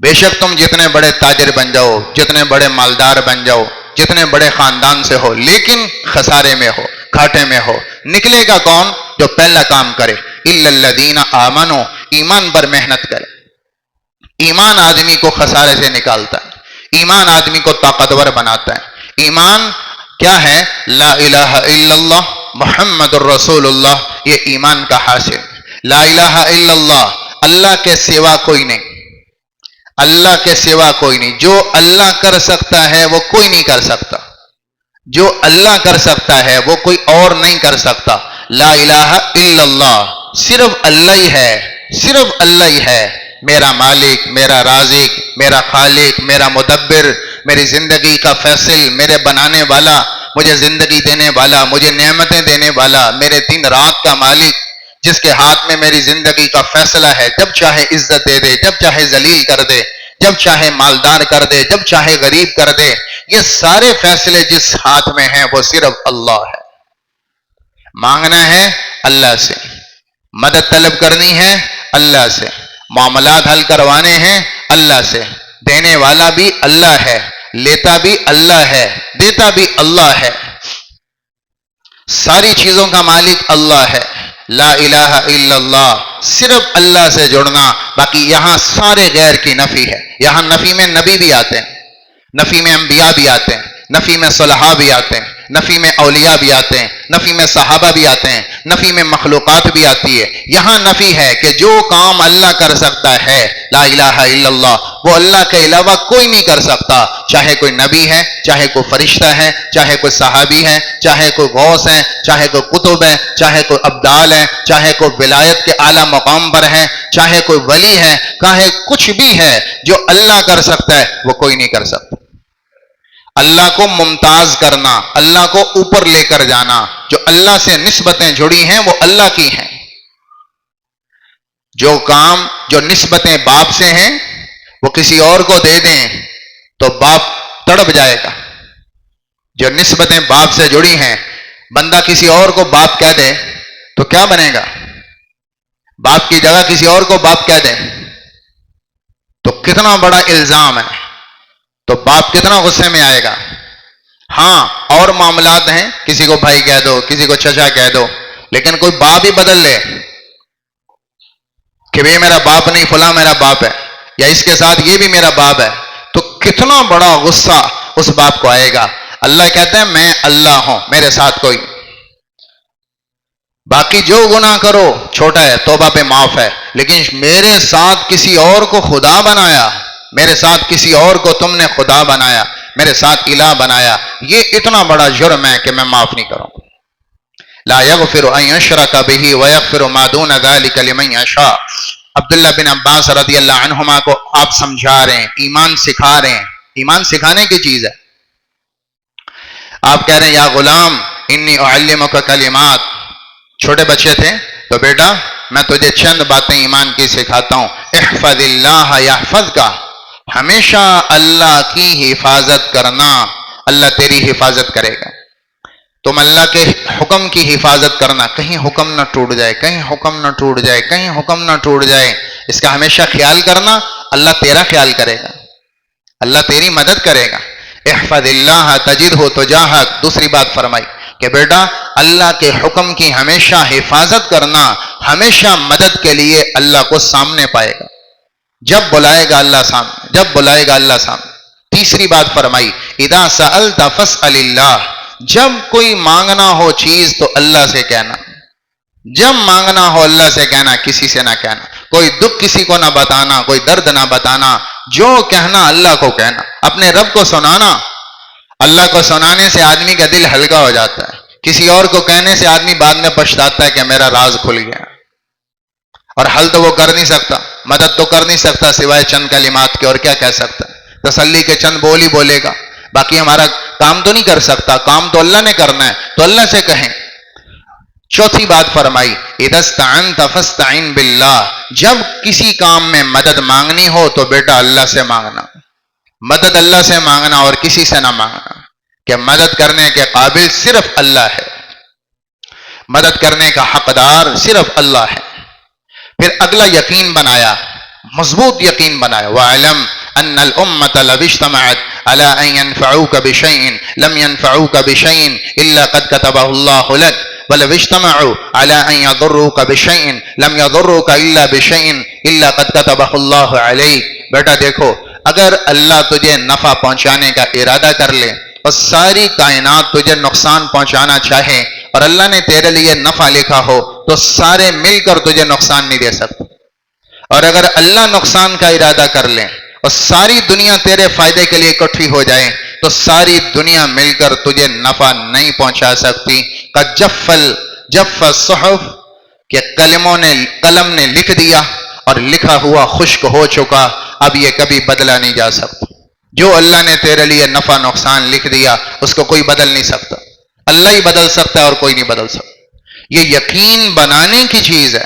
بے شک تم جتنے بڑے تاجر بن جاؤ، جتنے بڑے مالدار بن جاؤ، جتنے بڑے خاندان سے ہو، لیکن خسارے میں ہو، گھاٹے میں ہو۔ نکلے گا کون؟ جو پہلا کام کرے، اِلَّا الَّذِينَ آمَنُوا، ایمان پر محنت کرے۔ ایمان آدمی کو خسارے سے نکالتا ہے، ایمان آدمی کو طاقتور بناتا ہے۔ ایمان کیا ہے؟ لا الہ الا اللہ محمد الرسول اللہ، یہ ایمان کا حاصل۔ لا الہ الا اللہ، اللہ کے سوا کوئی نہیں، اللہ کے سوا کوئی نہیں، جو اللہ کر سکتا ہے وہ کوئی نہیں کر سکتا، جو اللہ کر سکتا ہے وہ کوئی اور نہیں کر سکتا۔ لا الہ الا اللہ، صرف اللہ ہی ہے، صرف اللہ ہی ہے، میرا مالک، میرا رازق، میرا خالق، میرا مدبر، میری زندگی کا فیصل، میرے بنانے والا، مجھے زندگی دینے والا، مجھے نعمتیں دینے والا، میرے دن رات کا مالک، جس کے ہاتھ میں میری زندگی کا فیصلہ ہے، جب چاہے عزت دے دے، جب چاہے ذلیل کر دے، جب چاہے مالدار کر دے، جب چاہے غریب کر دے، یہ سارے فیصلے جس ہاتھ میں ہیں وہ صرف اللہ ہے۔ مانگنا ہے اللہ سے، مدد طلب کرنی ہے اللہ سے، معاملات حل کروانے ہیں اللہ سے، دینے والا بھی اللہ ہے، لیتا بھی اللہ ہے، دیتا بھی اللہ ہے، ساری چیزوں کا مالک اللہ ہے۔ لا الہ الا اللہ، صرف اللہ سے جڑنا، باقی یہاں سارے غیر کی نفی ہے۔ یہاں نفی میں نبی بھی آتے ہیں، نفی میں انبیاء بھی آتے ہیں، نفی میں صلحاء بھی آتے ہیں، نفی میں اولیاء بھی آتے ہیں، نفی میں صحابہ بھی آتے ہیں، نفی میں مخلوقات بھی آتی ہے۔ یہاں نفی ہے کہ جو کام اللہ کر سکتا ہے، لا الہ الا اللہ، وہ اللہ کے علاوہ کوئی نہیں کر سکتا، چاہے کوئی نبی ہے، چاہے کوئی فرشتہ ہے، چاہے کوئی صحابی ہے، چاہے کوئی غوث ہے، چاہے کوئی قطب ہے، چاہے کوئی ابدال ہے، چاہے کوئی ولایت کے اعلیٰ مقام پر ہے، چاہے کوئی ولی ہے، چاہے کچھ بھی ہے، جو اللہ کر سکتا ہے وہ کوئی نہیں کر سکتا۔ اللہ کو ممتاز کرنا، اللہ کو اوپر لے کر جانا، جو اللہ سے نسبتیں جڑی ہیں وہ اللہ کی ہیں۔ جو کام جو نسبتیں باپ سے ہیں وہ کسی اور کو دے دیں تو باپ تڑپ جائے گا. جو نسبتیں باپ سے جڑی ہیں، بندہ کسی اور کو باپ کہہ دے تو کیا بنے گا؟ باپ کی جگہ کسی اور کو باپ کہہ دے تو کتنا بڑا الزام ہے، تو باپ کتنا غصے میں آئے گا. ہاں اور معاملات ہیں، کسی کو بھائی کہہ دو، کسی کو چچا کہہ دو، لیکن کوئی باپ ہی بدل لے کہ بھئی میرا باپ نہیں فلاں میرا باپ ہے، یا اس کے ساتھ یہ بھی میرا باپ ہے، تو کتنا بڑا غصہ اس باپ کو آئے گا. اللہ کہتے ہیں میں اللہ ہوں، میرے ساتھ کوئی. باقی جو گناہ کرو چھوٹا ہے، توبہ پہ معاف ہے، لیکن میرے ساتھ کسی اور کو خدا بنایا، میرے ساتھ کسی اور کو تم نے خدا بنایا، میرے ساتھ الہ بنایا، یہ اتنا بڑا جرم ہے کہ میں معاف نہیں کروں. لا یغفر ان یشرک بہ ویغفر ما دون ذلک لمن یشاء. عبداللہ بن عباس رضی اللہ عنہما کو آپ سمجھا رہے ہیں، ایمان سکھا رہے ہیں. ایمان سکھانے کی چیز ہے. آپ کہہ رہے ہیں یا غلام انی اعلمک کلمات، چھوٹے بچے تھے تو بیٹا میں تجھے چند باتیں ایمان کی سکھاتا ہوں. احفظ اللہ یحفظک، ہمیشہ اللہ کی حفاظت کرنا، اللہ تیری حفاظت کرے گا. تم اللہ کے حکم کی حفاظت کرنا، کہیں حکم نہ ٹوٹ جائے، کہیں حکم نہ ٹوٹ جائے، کہیں حکم نہ ٹوٹ جائے، اس کا ہمیشہ خیال کرنا. اللہ تیرا خیال کرے گا، اللہ تیری مدد کرے گا. احفظ اللہ تجدہ تجاہک. دوسری بات فرمائی کہ بیٹا اللہ کے حکم کی ہمیشہ حفاظت کرنا، ہمیشہ مدد کے لیے اللہ کو سامنے پائے گا. جب بلائے گا اللہ سامنے، جب بلائے گا اللہ سامنے. تیسری بات فرمائی اذا سألت فاسأل اللہ. جب کوئی مانگنا ہو چیز تو اللہ سے کہنا، جب مانگنا ہو اللہ سے کہنا، کسی سے نہ کہنا. کوئی دکھ کسی کو نہ بتانا، کوئی درد نہ بتانا، جو کہنا اللہ کو کہنا، اپنے رب کو سنانا. اللہ کو سنانے سے آدمی کا دل ہلکا ہو جاتا ہے. کسی اور کو کہنے سے آدمی بعد میں پچھتاتا ہے کہ میرا راز کھل گیا. اور حل تو وہ کر نہیں سکتا، مدد تو کر نہیں سکتا سوائے چند کلمات کے، اور کیا کہہ سکتا ہے؟ تسلی کے چند بول ہی بولے گا، باقی ہمارا کام تو نہیں کر سکتا. کام تو اللہ نے کرنا ہے، تو اللہ سے کہیں. چوتھی بات فرمائی اذا استعنت فاستعن باللہ. جب کسی کام میں مدد مانگنی ہو تو بیٹا اللہ سے مانگنا، مدد اللہ سے مانگنا اور کسی سے نہ مانگنا، کہ مدد کرنے کے قابل صرف اللہ ہے، مدد کرنے کا حقدار صرف اللہ ہے. پھر اگلا یقین بنایا، مضبوط یقین بنایا. وَاعْلَمْ أَنَّ الْأُمَّةَ لَوِ اجْتَمَعَتْ عَلَىٰ أَن يَنْفَعُوكَ بِشَيْءٍ لَمْ يَنْفَعُوكَ بِشَيْءٍ إِلَّا قَدْ كَتَبَهُ اللَّهُ لَكَ وَلَوِ اجْتَمَعُوا عَلَىٰ أَن يَضُرُّوكَ بِشَيْءٍ لَمْ يَضُرُّوكَ إِلَّا بِشَيْءٍ إِلَّا قَدْ كَتَبَهُ اللَّهُ عَلَيْكَ. بیٹا دیکھو، اگر اللہ تجھے نفع پہنچانے کا ارادہ کر لے اور ساری کائنات تجھے نقصان پہنچانا چاہے اور اللہ نے تیرے لیے نفع لکھا ہو تو سارے مل کر تجھے نقصان نہیں دے سکتے. اور اگر اللہ نقصان کا ارادہ کر لے اور ساری دنیا تیرے فائدے کے لیے اکٹھی ہو جائے تو ساری دنیا مل کر تجھے نفع نہیں پہنچا سکتی. جف الصحف کہ قلم نے لکھ دیا اور لکھا ہوا خشک ہو چکا، اب یہ کبھی بدلا نہیں جا سکتا. جو اللہ نے تیرے لیے نفع نقصان لکھ دیا اس کو کوئی بدل نہیں سکتا، اللہ ہی بدل سکتا ہے اور کوئی نہیں بدل سکتا. یہ یقین بنانے کی چیز ہے.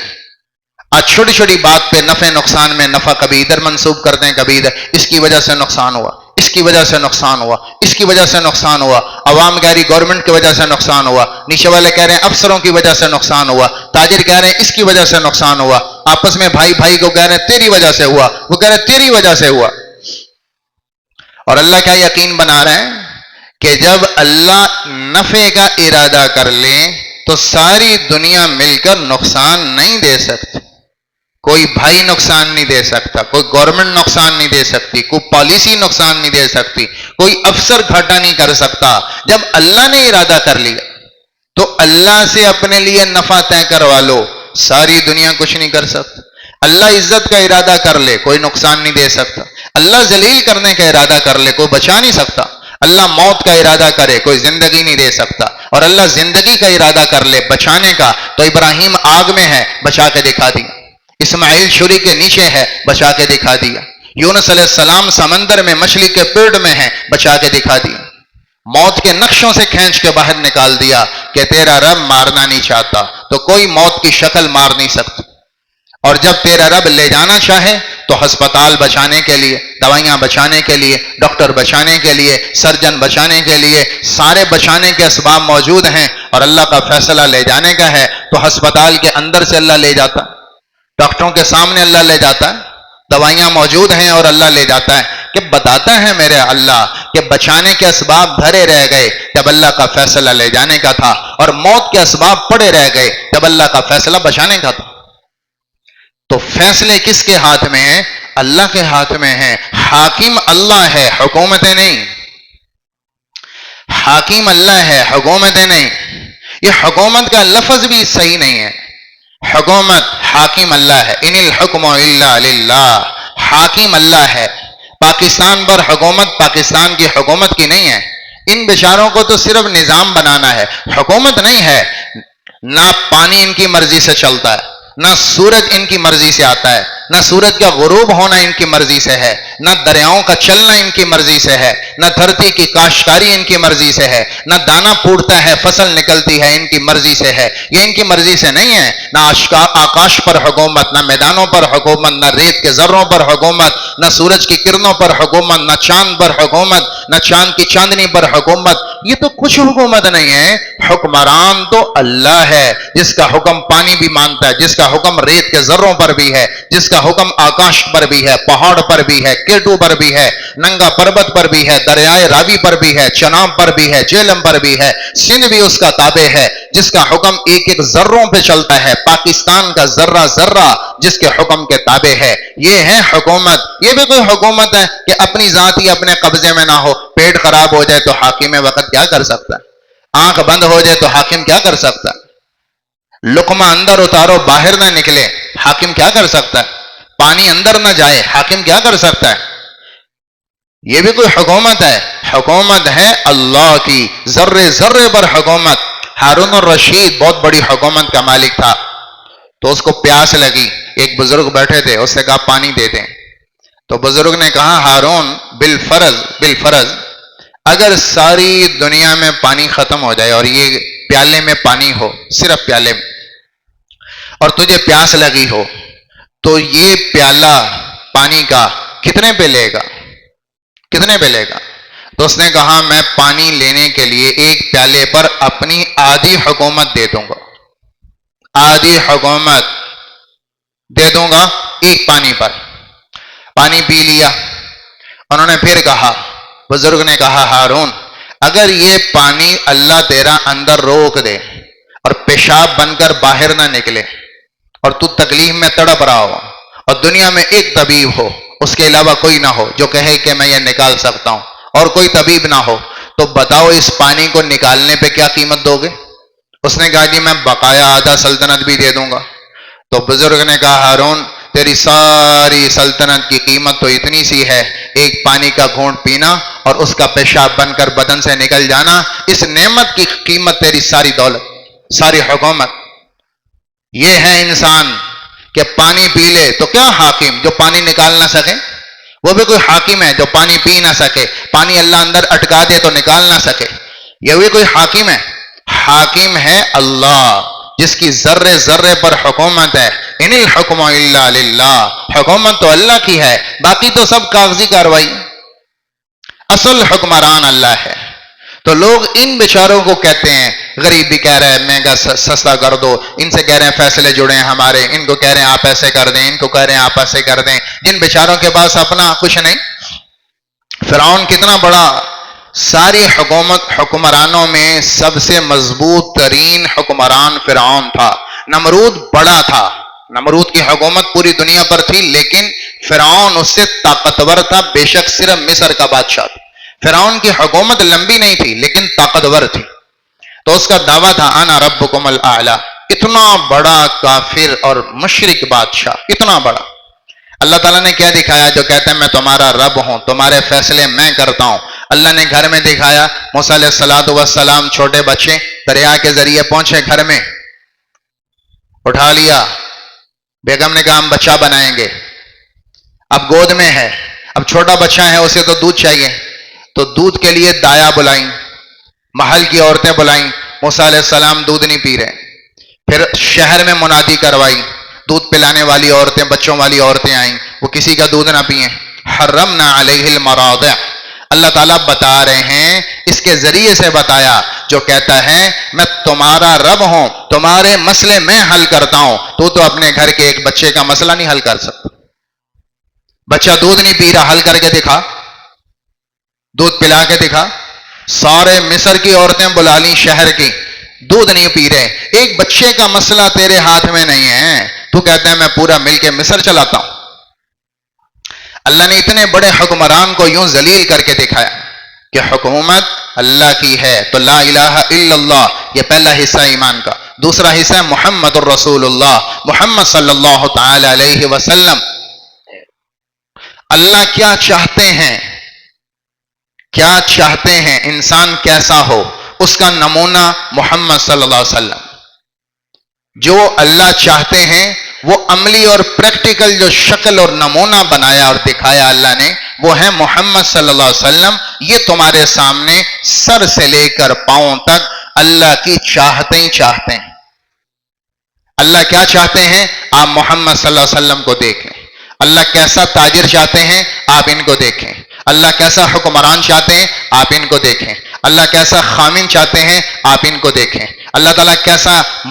آج چھوٹی چھوٹی بات پہ نفع نقصان میں نفع کبھی ادھر منسوب کرتے ہیں، کبھی ادھر. اس کی وجہ سے نقصان ہوا، اس کی وجہ سے نقصان ہوا، اس کی وجہ سے نقصان ہوا. عوام کہہ رہی گورنمنٹ کی وجہ سے نقصان ہوا، نیچے والے کہہ رہے ہیں افسروں کی وجہ سے نقصان ہوا، تاجر کہہ رہے ہیں اس کی وجہ سے نقصان ہوا. آپس میں بھائی بھائی کو کہہ رہے ہیں تیری وجہ سے ہوا، وہ کہہ رہے ہیں تیری وجہ سے ہوا. اور اللہ کیا یقین بنا رہے ہیں کہ جب اللہ نفع کا ارادہ کر لے تو ساری دنیا مل کر نقصان نہیں دے سکتی. کوئی بھائی نقصان نہیں دے سکتا، کوئی گورنمنٹ نقصان نہیں دے سکتی، کوئی پالیسی نقصان نہیں دے سکتی، کوئی افسر گھاٹا نہیں کر سکتا. جب اللہ نے ارادہ کر لیا تو اللہ سے اپنے لیے نفع طے کروا لو، ساری دنیا کچھ نہیں کر سکتا. اللہ عزت کا ارادہ کر لے کوئی نقصان نہیں دے سکتا. اللہ ذلیل کرنے کا ارادہ کر لے کوئی بچا نہیں سکتا. اللہ موت کا ارادہ کرے کوئی زندگی نہیں دے سکتا. اور اللہ زندگی کا ارادہ کر لے بچانے کا تو ابراہیم آگ میں ہے بچا کے دکھا دیا، اسماعیل چھری کے نیچے ہے بچا کے دکھا دیا، یونس علیہ السلام سمندر میں مچھلی کے پیٹ میں ہے بچا کے دکھا دیا. موت کے نقشوں سے کھینچ کے باہر نکال دیا کہ تیرا رب مارنا نہیں چاہتا تو کوئی موت کی شکل مار نہیں سکتا. اور جب تیرا رب لے جانا چاہے تو ہسپتال بچانے کے لیے، دوائیاں بچانے کے لیے، ڈاکٹر بچانے کے لیے، سرجن بچانے کے لیے سارے بچانے کے اسباب موجود ہیں، اور اللہ کا فیصلہ لے جانے کا ہے تو ہسپتال کے اندر سے اللہ لے جاتا، ڈاکٹروں کے سامنے اللہ لے جاتا ہے، دوائیاں موجود ہیں اور اللہ لے جاتا ہے، کہ بتاتا ہے میرے اللہ کہ بچانے کے اسباب دھرے رہ گئے جب اللہ کا فیصلہ لے جانے کا تھا، اور موت کے اسباب پڑے رہ گئے جب اللہ کا فیصلہ بچانے کا تھا۔ تو فیصلے کس کے ہاتھ میں ہیں؟ اللہ کے ہاتھ میں ہیں۔ حاکم اللہ ہے، حکومتیں نہیں۔ حاکم اللہ ہے، حکومتیں نہیں۔ یہ حکومت کا لفظ بھی صحیح نہیں ہے۔ حکومت حاکم اللہ ہے، ان الحکم الا للہ، حاکم اللہ ہے۔ پاکستان پر حکومت پاکستان کی حکومت کی نہیں ہے، ان بیچاروں کو تو صرف نظام بنانا ہے، حکومت نہیں ہے۔ نہ پانی ان کی مرضی سے چلتا ہے، نہ سورج ان کی مرضی سے آتا ہے، نہ سورج کا غروب ہونا ان کی مرضی سے ہے، نہ دریاؤں کا چلنا ان کی مرضی سے ہے، نہ دھرتی کی کاشتکاری ان کی مرضی سے ہے، نہ دانا پھوٹتا ہے فصل نکلتی ہے ان کی مرضی سے ہے، یہ ان کی مرضی سے نہیں ہے۔ نہ آکاش پر حکومت، نہ میدانوں پر حکومت، نہ ریت کے ذروں پر حکومت، نہ سورج کی کرنوں پر حکومت، نہ چاند پر حکومت، نہ چاند کی چاندنی پر حکومت، یہ تو کچھ حکومت نہیں ہے۔ حکمران تو اللہ ہے، جس کا حکم پانی بھی مانتا ہے، جس کا حکم ریت کے ذروں پر بھی ہے، جس کا حکم آکاش پر بھی ہے، پہاڑ پر بھی ہے، کیٹو پر بھی ہے، ننگا پربت پر بھی ہے، دریائے راوی پر بھی ہے، چناب پر بھی ہے، جیلم پر بھی ہے، سندھ بھی اس کا تابع ہے، جس کا حکم ایک ایک ذروں پہ چلتا ہے، پاکستان کا ذرہ ذرہ جس کے حکم کے تابع ہے۔ یہ ہے حکومت۔ یہ بھی کوئی حکومت ہے کہ اپنی ذات ہی اپنے قبضے میں نہ ہو؟ پیٹ خراب ہو جائے تو حاکم وقت کیا کر سکتا ہے؟ آنکھ بند ہو جائے تو حاکم کیا کر سکتا ہے؟ لقمہ اندر اتارو باہر نہ نکلے، حاکم کیا کر سکتا ہے؟ پانی اندر نہ جائے، حاکم کیا کر سکتا ہے؟ یہ بھی کوئی حکومت ہے؟ حکومت ہے اللہ کی، ذرے ذرے پر حکومت۔ ہارون الرشید بہت بڑی حکومت کا مالک تھا، تو اس کو پیاس لگی، ایک بزرگ بیٹھے تھے، اس سے کہا پانی دے دیں۔ تو بزرگ نے کہا ہارون بالفرض اگر ساری دنیا میں پانی ختم ہو جائے اور یہ پیالے میں پانی ہو، صرف پیالے میں، اور تجھے پیاس لگی ہو، تو یہ پیالہ پانی کا کتنے پہ لے گا؟ کتنے پہ لے گا؟ تو اس نے کہا میں پانی لینے کے لیے ایک پیالے پر اپنی آدھی حکومت دے دوں گا، آدھی حکومت دے دوں گا ایک پانی پر۔ پانی پی لیا۔ انہوں نے پھر کہا، بزرگ نے کہا ہارون اگر یہ پانی اللہ تیرا اندر روک دے اور پیشاب بن کر باہر نہ نکلے، اور تو تکلیف میں تڑپ رہا ہو، اور دنیا میں ایک طبیب ہو، اس کے علاوہ کوئی نہ ہو جو کہے کہ میں یہ نکال سکتا ہوں، اور کوئی طبیب نہ ہو، تو بتاؤ اس پانی کو نکالنے پہ کیا قیمت دو گے؟ اس نے کہا جی میں بقایا آدھا سلطنت بھی دے دوں گا۔ تو بزرگ نے کہا ہارون تیری ساری سلطنت کی قیمت تو اتنی سی ہے، ایک پانی کا گھونٹ پینا اور اس کا پیشاب بن کر بدن سے نکل جانا، اس نعمت کی قیمت تیری ساری دولت، ساری حکومت۔ یہ ہے انسان کہ پانی پی لے تو کیا حاکم جو پانی نکال نہ سکے؟ وہ بھی کوئی حاکم ہے جو پانی پی نہ سکے، پانی اللہ اندر اٹکا دے تو نکال نہ سکے؟ یہ بھی کوئی حاکم ہے؟ حاکم ہے اللہ، جس کی ذرے ذرے پر حکومت ہے۔ ان الحکم الا للہ، حکومت تو اللہ کی ہے، باقی تو سب کاغذی کاروائی۔ اصل حکمران اللہ ہے۔ تو لوگ ان بیچاروں کو کہتے ہیں، غریب بھی کہہ رہے ہیں مہنگا سستا کر دو، ان سے کہہ رہے ہیں فیصلے جڑے ہیں ہمارے، ان کو کہہ رہے ہیں آپ ایسے کر دیں، ان کو کہہ رہے ہیں آپ ایسے کر دیں، جن بیچاروں کے پاس اپنا کچھ نہیں۔ فرعون کتنا بڑا، ساری حکمرانوں میں سب سے مضبوط ترین حکمران فرعون تھا۔ نمرود بڑا تھا، نمرود کی حکومت پوری دنیا پر تھی، لیکن فرعون اس سے طاقتور تھا، بے شک صرف مصر کا بادشاہ تھا۔ فرعون کی حکومت لمبی نہیں تھی لیکن طاقتور تھی، تو اس کا دعویٰ تھا انا ربکم الاعلی۔ اتنا بڑا کافر اور مشرک بادشاہ، اتنا بڑا، اللہ تعالیٰ نے کیا دکھایا؟ جو کہتے ہیں میں تمہارا رب ہوں، تمہارے فیصلے میں کرتا ہوں۔ اللہ نے گھر میں دکھایا، موسیٰ علیہ السلام چھوٹے بچے دریا کے ذریعے پہنچے، گھر میں اٹھا لیا، بیگم نے کہا ہم بچہ بنائیں گے، اب گود میں ہے، اب چھوٹا بچہ ہے اسے تو دودھ چاہیے، تو دودھ کے لیے دایا بلائیں، محل کی عورتیں بلائیں، موسیٰ علیہ السلام دودھ نہیں پی رہے، پھر شہر میں منادی کروائی، دودھ پلانے والی عورتیں، بچوں والی عورتیں آئیں، وہ کسی کا دودھ نہ پئیں. حرمنا علیہ المراضع. اللہ تعالیٰ بتا رہے ہیں، اس کے ذریعے سے بتایا، جو کہتا ہے میں تمہارا رب ہوں، تمہارے مسئلے میں حل کرتا ہوں، تو اپنے گھر کے ایک بچے کا مسئلہ نہیں حل کر سکتا. بچہ دودھ نہیں پی رہا، حل کر کے دکھا، دودھ پلا کے دکھا. سارے مصر کی عورتیں بلا لیں شہر کی، دودھ نہیں پی رہے. ایک بچے کا مسئلہ تیرے ہاتھ میں نہیں ہے، تو کہتا ہے میں پورا مل کے مصر چلاتا ہوں. اللہ نے اتنے بڑے حکمران کو یوں ذلیل کر کے دکھایا کہ حکومت اللہ کی ہے. تو لا الہ الا اللہ، یہ پہلا حصہ ایمان کا. دوسرا حصہ محمد الرسول اللہ، محمد صلی اللہ تعالی علیہ وسلم. اللہ کیا چاہتے ہیں، کیا چاہتے ہیں، انسان کیسا ہو، اس کا نمونہ محمد صلی اللہ علیہ وسلم. جو اللہ چاہتے ہیں وہ عملی اور پریکٹیکل جو شکل اور نمونہ بنایا اور دکھایا اللہ نے، وہ ہے محمد صلی اللہ علیہ وسلم. یہ تمہارے سامنے سر سے لے کر پاؤں تک اللہ کی چاہتے ہی چاہتے ہیں. اللہ کیا چاہتے ہیں، آپ محمد صلی اللہ علیہ وسلم کو دیکھیں. اللہ کیسا تاجر چاہتے ہیں، آپ ان کو دیکھیں. اللہ کیسا حکمران چاہتے ہیں، آپ ان کو دیکھیں. اللہ کیسا خامن چاہتے ہیں، آپ ان کو دیکھیں. اللہ تعالیٰ کیسا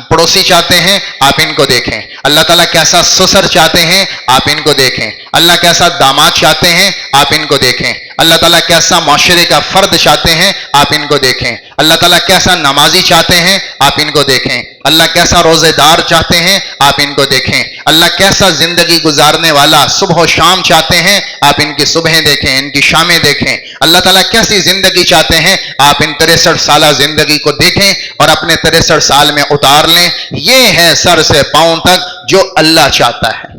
پڑوسی چاہتے ہیں، آپ ان کو دیکھیں. اللہ تعالیٰ کیسا سسر چاہتے ہیں، آپ ان کو دیکھیں. اللہ کیسا داماد چاہتے ہیں، آپ ان کو دیکھیں. اللہ تعالیٰ کیسا معاشرے کا فرد چاہتے ہیں، آپ ان کو دیکھیں. اللہ تعالیٰ کیسا نمازی چاہتے ہیں، آپ ان کو دیکھیں. اللہ کیسا روزے دار چاہتے ہیں، آپ ان کو دیکھیں. اللہ کیسا زندگی گزارنے والا صبح و شام چاہتے ہیں، آپ ان کی صبحیں دیکھیں، ان کی شامیں دیکھیں. اللہ تعالیٰ کیسی زندگی چاہتے ہیں، آپ ان 63 سالہ زندگی کو دیکھیں اور اپنے 63 سال میں اتار لیں. یہ ہے سر سے پاؤں تک جو اللہ چاہتا ہے.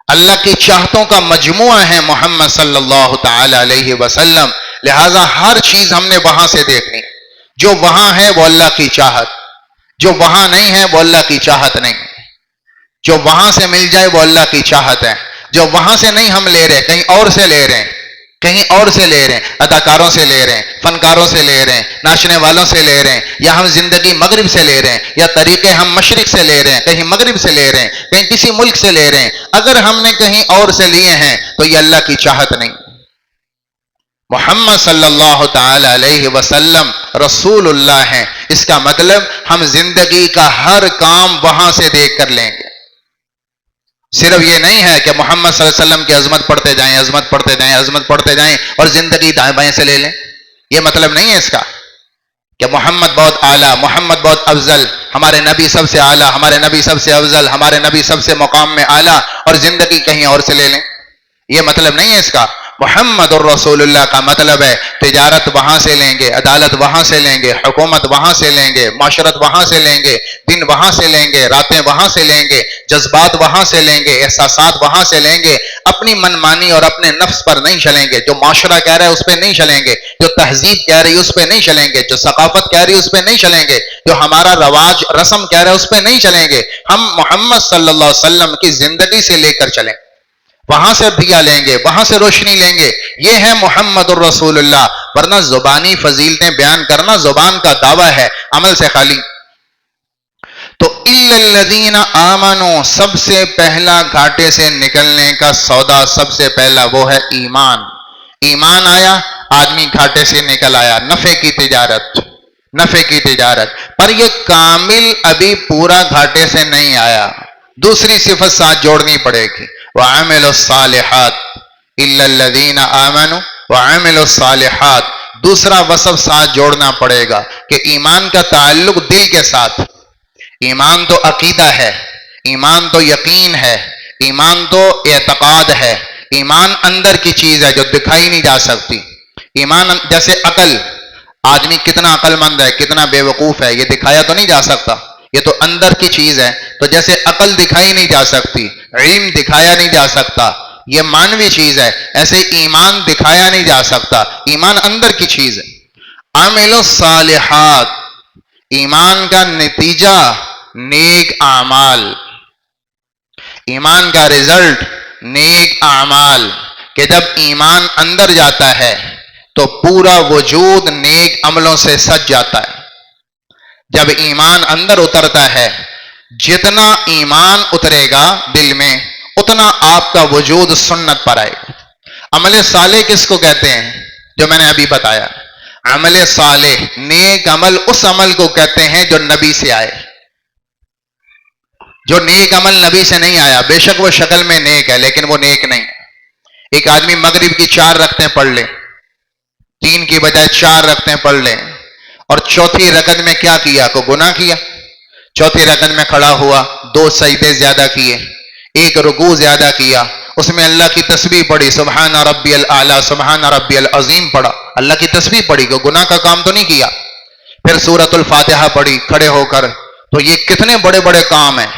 اللہ کی چاہتوں کا مجموعہ ہے محمد صلی اللہ تعالی علیہ وسلم. لہذا ہر چیز ہم نے وہاں سے دیکھنی. جو وہاں ہے وہ اللہ کی چاہت، جو وہاں نہیں ہے وہ اللہ کی چاہت نہیں. جو وہاں سے مل جائے وہ اللہ کی چاہت ہے. جو وہاں سے نہیں ہم لے رہے، کہیں اور سے لے رہے ہیں، کہیں اور سے لے رہے ہیں، اداکاروں سے لے رہے ہیں، فنکاروں سے لے رہے ہیں، ناچنے والوں سے لے رہے ہیں، یا ہم زندگی مغرب سے لے رہے ہیں، یا طریقے ہم مشرق سے لے رہے ہیں، کہیں مغرب سے لے رہے ہیں، کہیں کسی ملک سے لے رہے ہیں. اگر ہم نے کہیں اور سے لیے ہیں تو یہ اللہ کی چاہت نہیں. محمد صلی اللہ تعالی علیہ وسلم رسول اللہ ہیں. اس کا مطلب ہم زندگی کا ہر کام وہاں سے دیکھ کر لیں گے. صرف یہ نہیں ہے کہ محمد صلی اللہ علیہ وسلم کی عظمت پڑھتے جائیں، عظمت پڑھتے جائیں، عظمت پڑھتے جائیں اور زندگی دائیں بائیں سے لے لیں. یہ مطلب نہیں ہے اس کا کہ محمد بہت اعلیٰ، محمد بہت افضل، ہمارے نبی سب سے اعلیٰ، ہمارے نبی سب سے افضل، ہمارے نبی سب سے مقام میں اعلیٰ، اور زندگی کہیں اور سے لے لیں. یہ مطلب نہیں ہے اس کا. محمد الرسول اللہ کا مطلب ہے تجارت وہاں سے لیں گے، عدالت وہاں سے لیں گے، حکومت وہاں سے لیں گے، معاشرت وہاں سے لیں گے، دن وہاں سے لیں گے، راتیں وہاں سے لیں گے، جذبات وہاں سے لیں گے، احساسات وہاں سے لیں گے. اپنی منمانی اور اپنے نفس پر نہیں چلیں گے. جو معاشرہ کہہ رہا ہے اس پہ نہیں چلیں گے، جو تہذیب کہہ رہی ہے اس پہ نہیں چلیں گے، جو ثقافت کہہ رہی ہے اس پہ نہیں چلیں گے، جو ہمارا رواج رسم کہہ رہا ہے اس پہ نہیں چلیں گے. ہم محمد صلی اللہ علیہ وسلم کی زندگی سے لے کر چلیں، وہاں سے دیا لیں گے، وہاں سے روشنی لیں گے. یہ ہے محمد الرسول اللہ. ورنہ زبانی فضیلتیں بیان کرنا زبان کا دعویٰ ہے، عمل سے خالی. تو اِلَّا الَّذِينَ آمَنُوا، سب سے پہلا گھاٹے سے نکلنے کا سودا، سب سے پہلا وہ ہے ایمان. ایمان آیا، آدمی گھاٹے سے نکل آیا. نفع کی تجارت، نفع کی تجارت. پر یہ کامل ابھی پورا گھاٹے سے نہیں آیا. دوسری صفت ساتھ جوڑنی پڑے گی. وَعَمِلُوا الصَّالِحَاتِ إِلَّا الَّذِينَ آمَنُوا وَعَمِلُوا الصَّالِحَاتِ. دوسرا وصف ساتھ جوڑنا پڑے گا کہ ایمان کا تعلق دل کے ساتھ. ایمان تو عقیدہ ہے، ایمان تو یقین ہے، ایمان تو اعتقاد ہے. ایمان اندر کی چیز ہے جو دکھائی نہیں جا سکتی. ایمان جیسے عقل، آدمی کتنا عقل مند ہے، کتنا بے وقوف ہے، یہ دکھایا تو نہیں جا سکتا، یہ تو اندر کی چیز ہے. تو جیسے عقل دکھائی نہیں جا سکتی، علم دکھایا نہیں جا سکتا، یہ مانوی چیز ہے، ایسے ایمان دکھایا نہیں جا سکتا، ایمان اندر کی چیز ہے. عاملوا الصالحات، ایمان کا نتیجہ نیک اعمال، ایمان کا رزلٹ نیک اعمال. کہ جب ایمان اندر جاتا ہے تو پورا وجود نیک عملوں سے سج جاتا ہے. جب ایمان اندر اترتا ہے جتنا ایمان اترے گا دل میں اتنا آپ کا وجود سنت پر آئے گا۔ عمل صالح کس کو کہتے ہیں؟ جو میں نے ابھی بتایا، عمل صالح نیک عمل اس عمل کو کہتے ہیں جو نبی سے آئے۔ جو نیک عمل نبی سے نہیں آیا، بے شک وہ شکل میں نیک ہے لیکن وہ نیک نہیں ہے۔ ایک آدمی مغرب کی 4 رکعتیں پڑھ لے، 3 کی بجائے 4 رکعتیں پڑھ لے، اور چوتھی رکعت میں کیا کیا؟ کو گناہ کیا۔ چوتھی رکعت میں کھڑا ہوا، 2 سجدے زیادہ کیے، 1 رکوع زیادہ کیا، اس میں اللہ کی تسبیح پڑھی، سبحان ربی الاعلی سبحان ربی العظیم پڑھا، اللہ کی تسبیح پڑھی، کو گناہ کا کام تو نہیں کیا۔ پھر سورۃ الفاتحہ پڑھی کھڑے ہو کر، تو یہ کتنے بڑے بڑے کام ہیں۔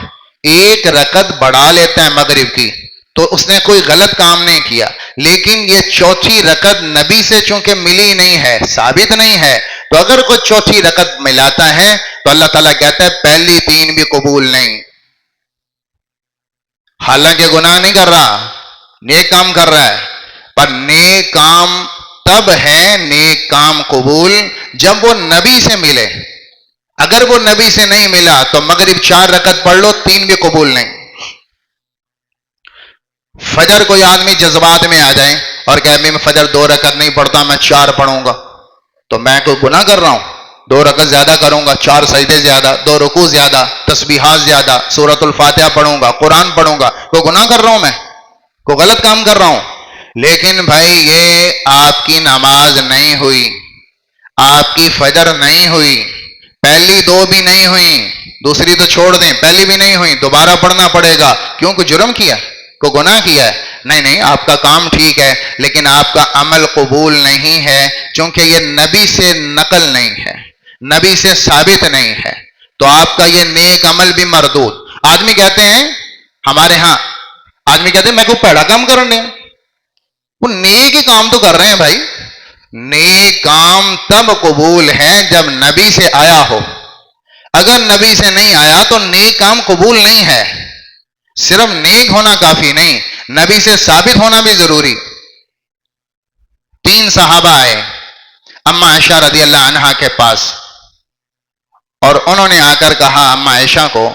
1 رکعت بڑھا لیتا ہے مغرب کی تو اس نے کوئی غلط کام نہیں کیا، لیکن یہ چوتھی رکعت نبی سے چونکہ ملی نہیں ہے، ثابت نہیں ہے، تو اگر کوئی چوتھی رکعت ملاتا ہے تو اللہ تعالیٰ کہتا ہے پہلی 3 بھی قبول نہیں۔ حالانکہ گناہ نہیں کر رہا، نیک کام کر رہا ہے، پر نیک کام تب ہے نیک کام قبول جب وہ نبی سے ملے۔ اگر وہ نبی سے نہیں ملا تو مغرب 4 رکعت پڑھ لو، 3 بھی قبول نہیں۔ فجر کوئی آدمی جذبات میں آ جائے اور کہ میں فجر 2 رکعت نہیں پڑھتا، میں 4 پڑھوں گا، تو میں کوئی گناہ کر رہا ہوں؟ 2 رکعت زیادہ کروں گا، 4 سجدے زیادہ، 2 رکوع زیادہ، تسبیحات زیادہ، سورۃ الفاتحہ پڑھوں گا، قرآن پڑھوں گا، کوئی گناہ کر رہا ہوں؟ میں کوئی غلط کام کر رہا ہوں؟ لیکن بھائی یہ آپ کی نماز نہیں ہوئی، آپ کی فجر نہیں ہوئی، پہلی 2 بھی نہیں ہوئی، دوسری تو چھوڑ دیں، پہلی بھی نہیں ہوئی، دوبارہ پڑھنا پڑے گا۔ کیوں؟ کوئی جرم کیا، کوئی گناہ کیا ہے؟ نہیں، آپ کا کام ٹھیک ہے لیکن آپ کا عمل قبول نہیں ہے، چونکہ یہ نبی سے نقل نہیں ہے، نبی سے ثابت نہیں ہے، تو آپ کا یہ نیک عمل بھی مردود۔ آدمی کہتے ہیں ہمارے ہاں، آدمی کہتے ہیں میں کوئی پیڑا کام کرنے، وہ نیک ہی کام تو کر رہے ہیں بھائی۔ نیک کام تب قبول ہے جب نبی سے آیا ہو، اگر نبی سے نہیں آیا تو نیک کام قبول نہیں ہے۔ صرف نیک ہونا کافی نہیں، نبی سے ثابت ہونا بھی ضروری۔ 3 صحابہ آئے اما عائشہ رضی اللہ عنہا کے پاس، اور انہوں نے آ کر کہا اما عائشہ کو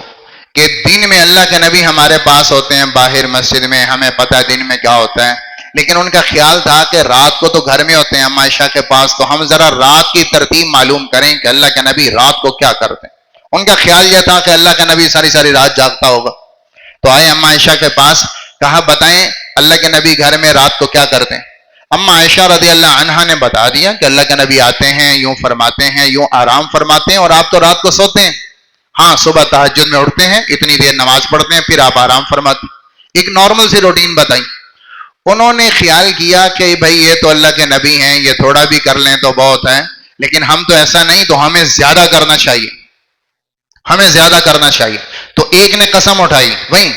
کہ دن میں اللہ کے نبی ہمارے پاس ہوتے ہیں باہر مسجد میں، ہمیں پتہ ہے دن میں کیا ہوتا ہے، لیکن ان کا خیال تھا کہ رات کو تو گھر میں ہوتے ہیں اما عائشہ کے پاس، تو ہم ذرا رات کی ترتیب معلوم کریں کہ اللہ کے نبی رات کو کیا کرتے ہیں۔ ان کا خیال یہ تھا کہ اللہ کا نبی ساری رات جاگتا ہوگا، تو آئے اما عائشہ کے پاس، کہا بتائیں اللہ کے نبی گھر میں رات کو کیا کرتے ہیں؟ اما عائشہ رضی اللہ عنہا نے بتا دیا کہ اللہ کے نبی آتے ہیں، یوں فرماتے ہیں، یوں آرام فرماتے ہیں، اور آپ تو رات کو سوتے ہیں۔ ہاں صبح تہجد میں اٹھتے ہیں، اتنی دیر نماز پڑھتے ہیں، پھر آپ آرام فرماتے ہیں۔ ایک نارمل سی روٹین بتائی۔ انہوں نے خیال کیا کہ بھائی یہ تو اللہ کے نبی ہیں، یہ تھوڑا بھی کر لیں تو بہت ہے، لیکن ہم تو ایسا نہیں، تو ہمیں زیادہ کرنا چاہیے، ہمیں زیادہ کرنا چاہیے۔ تو ایک نے قسم اٹھائی، وہیں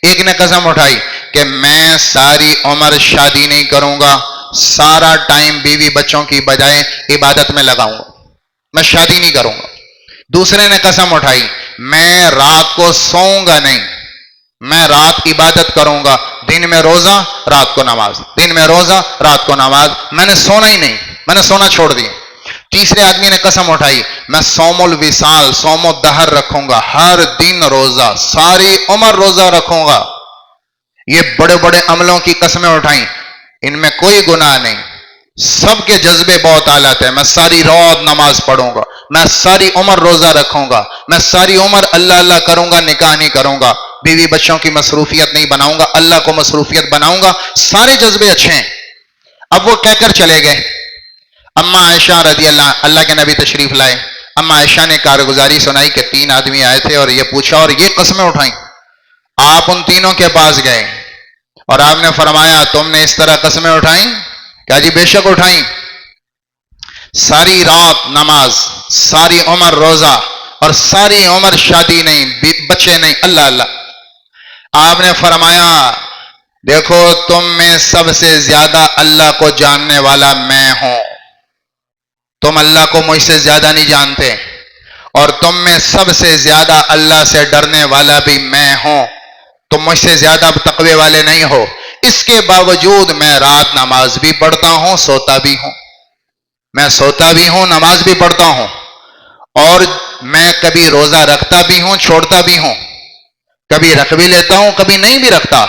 ایک نے قسم اٹھائی کہ میں ساری عمر شادی نہیں کروں گا، سارا ٹائم بیوی بچوں کی بجائے عبادت میں لگاؤں گا، میں شادی نہیں کروں گا۔ دوسرے نے قسم اٹھائی میں رات کو سوؤں گا نہیں، میں رات عبادت کروں گا، دن میں روزہ رات کو نماز، دن میں روزہ رات کو نماز، میں نے سونا ہی نہیں، میں نے سونا چھوڑ دیا۔ تیسرے آدمی نے قسم اٹھائی میں سوم الوصال سوم الدہر رکھوں گا، ہر دن روزہ، ساری عمر روزہ رکھوں گا۔ یہ بڑے بڑے عملوں کی قسمیں اٹھائیں، ان میں کوئی گناہ نہیں، سب کے جذبے بہت اعلیٰ تھے۔ میں ساری رات نماز پڑھوں گا، میں ساری عمر روزہ رکھوں گا، میں ساری عمر اللہ اللہ کروں گا، نکاح نہیں کروں گا، بیوی بچوں کی مصروفیت نہیں بناؤں گا، اللہ کو مصروفیت بناؤں گا، سارے جذبے اچھے ہیں۔ اب وہ کہہ کر چلے گئے۔ اما عائشہ رضی اللہ کے نبی تشریف لائے، اما عائشہ نے کارگزاری سنائی کہ 3 آدمی آئے تھے اور یہ پوچھا اور یہ قسمیں اٹھائیں۔ آپ ان تینوں کے پاس گئے اور آپ نے فرمایا تم نے اس طرح قسمیں اٹھائیں؟ کہا جی بے شک اٹھائیں۔ ساری رات نماز، ساری عمر روزہ، اور ساری عمر شادی نہیں، بچے نہیں، اللہ اللہ۔ آپ نے فرمایا دیکھو تم میں سب سے زیادہ اللہ کو جاننے والا میں ہوں، تم اللہ کو مجھ سے زیادہ نہیں جانتے، اور تم میں سب سے زیادہ اللہ سے ڈرنے والا بھی میں ہوں، تم مجھ سے زیادہ تقوی والے نہیں ہو، اس کے باوجود میں رات نماز بھی پڑھتا ہوں، سوتا بھی ہوں، میں سوتا بھی ہوں، نماز بھی پڑھتا ہوں، اور میں کبھی روزہ رکھتا بھی ہوں چھوڑتا بھی ہوں، کبھی رکھ بھی لیتا ہوں کبھی نہیں بھی رکھتا،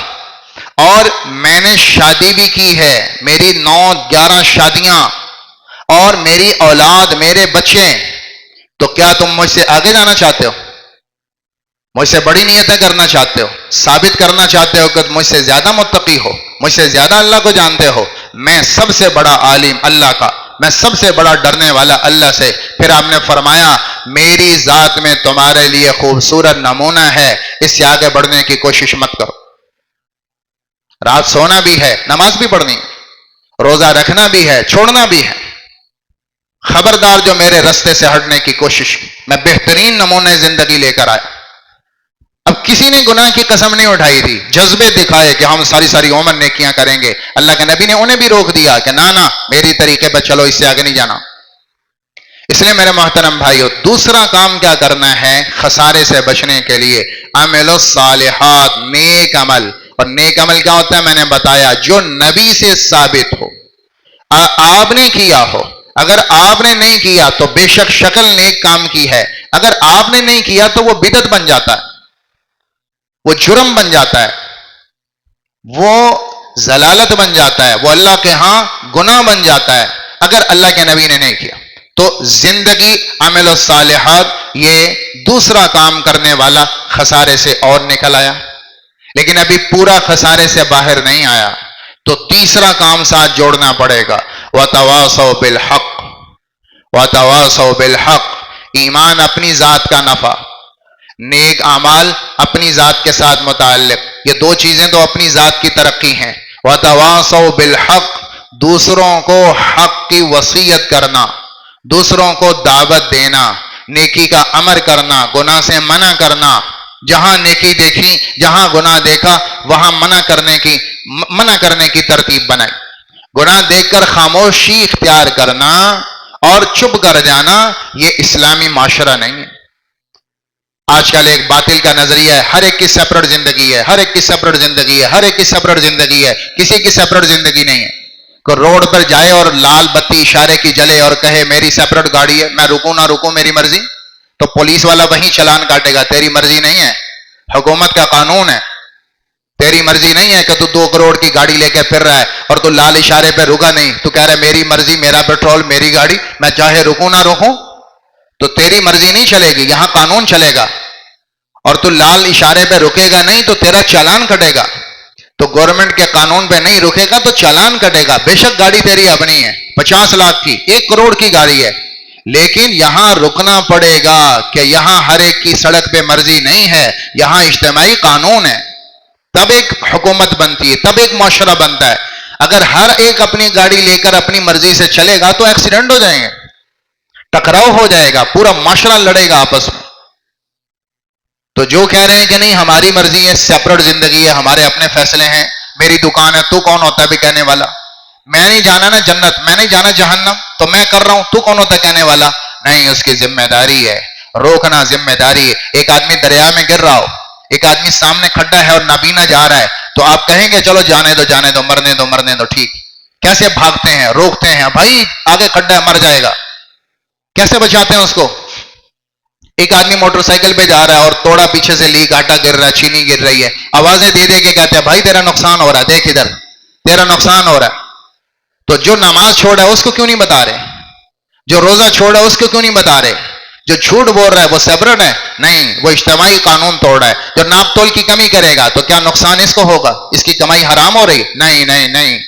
اور میں نے شادی بھی کی ہے، میری 9-11 شادیاں، اور میری اولاد، میرے بچے، تو کیا تم مجھ سے آگے جانا چاہتے ہو؟ مجھ سے بڑی نیتیں کرنا چاہتے ہو، ثابت کرنا چاہتے ہو کہ مجھ سے زیادہ متقی ہو، مجھ سے زیادہ اللہ کو جانتے ہو؟ میں سب سے بڑا عالم اللہ کا، میں سب سے بڑا ڈرنے والا اللہ سے۔ پھر آپ نے فرمایا میری ذات میں تمہارے لیے خوبصورت نمونہ ہے، اس سے آگے بڑھنے کی کوشش مت کرو۔ رات سونا بھی ہے، نماز بھی پڑھنی ہے، روزہ رکھنا بھی ہے، چھوڑنا بھی ہے۔ خبردار جو میرے رستے سے ہٹنے کی کوشش کی، میں بہترین نمونے زندگی لے کر آیا۔ اب کسی نے گناہ کی قسم نہیں اٹھائی تھی، جذبے دکھائے کہ ہم ساری عمر نیکیاں کریں گے، اللہ کے نبی نے انہیں بھی روک دیا کہ نہ میری طریقے پہ چلو، اس سے آگے نہیں جانا۔ اس لیے میرے محترم بھائیو، دوسرا کام کیا کرنا ہے خسارے سے بچنے کے لیے؟ عمل الصالحات، نیک عمل۔ اور نیک عمل کیا ہوتا ہے؟ میں نے بتایا جو نبی سے ثابت ہو، آپ نے کیا ہو۔ اگر آپ نے نہیں کیا تو بے شک شکل نیک کام کی ہے، اگر آپ نے نہیں کیا تو وہ بدعت بن جاتا ہے، وہ جرم بن جاتا ہے، وہ ضلالت بن جاتا ہے، وہ اللہ کے ہاں گناہ بن جاتا ہے اگر اللہ کے نبی نے نہیں کیا۔ تو زندگی عمل الصالحات، یہ دوسرا کام کرنے والا خسارے سے اور نکل آیا، لیکن ابھی پورا خسارے سے باہر نہیں آیا، تو تیسرا کام ساتھ جوڑنا پڑے گا، وَتَوَاصَوْا بِالْحَقِّ، وَتَوَاصَوْا بِالْحَقِّ۔ ایمان اپنی ذات کا نفع، نیک اعمال اپنی ذات کے ساتھ متعلق، یہ دو چیزیں تو اپنی ذات کی ترقی ہیں۔ وَتَوَاصَوْا بِالْحَقِّ، دوسروں کو حق کی وصیت کرنا، دوسروں کو دعوت دینا، نیکی کا امر کرنا، گناہ سے منع کرنا، جہاں نیکی دیکھی، جہاں گناہ دیکھا وہاں منع کرنے کی ترتیب بنائی۔ گناہ دیکھ کر خاموشی اختیار کرنا اور چپ کر جانا، یہ اسلامی معاشرہ نہیں ہے۔ آج کل ایک باطل کا نظریہ ہے، ہر ایک کی سیپریٹ زندگی ہے، ہر ایک کی سیپریٹ زندگی ہے، ہر ایک کی سیپریٹ زندگی ہے، کسی کی سیپریٹ زندگی نہیں ہے۔ کہ روڈ پر جائے اور لال بتی اشارے کی جلے اور کہے میری سیپریٹ گاڑی ہے، میں رکوں نہ رکوں میری مرضی، تو پولیس والا وہیں چلان کاٹے گا، تیری مرضی نہیں ہے، حکومت کا قانون ہے، تیری مرضی نہیں ہے کہ تو 2 کروڑ کی گاڑی لے کے پھر رہا ہے اور تو لال اشارے پہ رکا نہیں، تو کہہ رہا ہے میری مرضی، میرا پیٹرول، میری گاڑی، میں چاہے رکوں نہ رکوں، تو تیری مرضی نہیں چلے گی، یہاں قانون چلے گا، اور تو لال اشارے پہ رکے گا نہیں تو تیرا چالان کٹے گا، تو گورنمنٹ کے قانون پہ نہیں رکے گا تو چالان کٹے گا۔ بے شک گاڑی تیری اپنی ہے، 50 لاکھ کی، 1 کروڑ کی گاڑی ہے، لیکن یہاں رکنا پڑے گا کہ یہاں ہر ایک کی سڑک پہ مرضی نہیں ہے، یہاں اجتماعی قانون ہے، تب ایک حکومت بنتی ہے، تب ایک معاشرہ بنتا ہے۔ اگر ہر ایک اپنی گاڑی لے کر اپنی مرضی سے چلے گا تو ایکسیڈنٹ ہو جائیں گے، ٹکراؤ ہو جائے گا، پورا معاشرہ لڑے گا آپس میں۔ تو جو کہہ رہے ہیں کہ نہیں ہماری مرضی ہے، سیپریٹ زندگی ہے، ہمارے اپنے فیصلے ہیں، میری دکان ہے، تو کون ہوتا ہے بھی کہنے والا؟ میں نہیں جانا نا جنت، میں نہیں جانا جہنم، تو میں کر رہا ہوں، تو کون ہوتا ہے کہنے والا؟ نہیں، اس کی ذمہ داری ہے، روکنا ذمہ داری ہے۔ ایک آدمی دریا میں گر رہا ہو، ایک آدمی سامنے کھڈا ہے اور نابینا جا رہا ہے، تو آپ کہیں گے چلو جانے دو جانے دو، مرنے دو، ٹھیک؟ کیسے بھاگتے ہیں، روکتے ہیں، بھائی آگے کھڈا ہے مر جائے گا، کیسے بچاتے ہیں اس کو؟ ایک آدمی موٹر سائیکل پہ جا رہا ہے اور توڑا پیچھے سے لیک، آٹا گر رہا ہے، چینی گر رہی ہے، آوازیں دے دے کے کہتے ہیں بھائی تیرا نقصان ہو رہا ہے، دیکھ ادھر تیرا نقصان ہو رہا ہے۔ تو جو نماز چھوڑا ہے اس کو کیوں نہیں بتا رہے؟ جو روزہ چھوڑا ہے اس کو کیوں نہیں بتا رہے؟ جو جھوٹ بول رہا ہے وہ سیپریٹ ہے؟ نہیں، وہ اجتماعی قانون توڑ رہا ہے۔ جو ناپ تول کی کمی کرے گا تو کیا نقصان اس کو ہوگا؟ اس کی کمائی حرام ہو رہی؟ نہیں،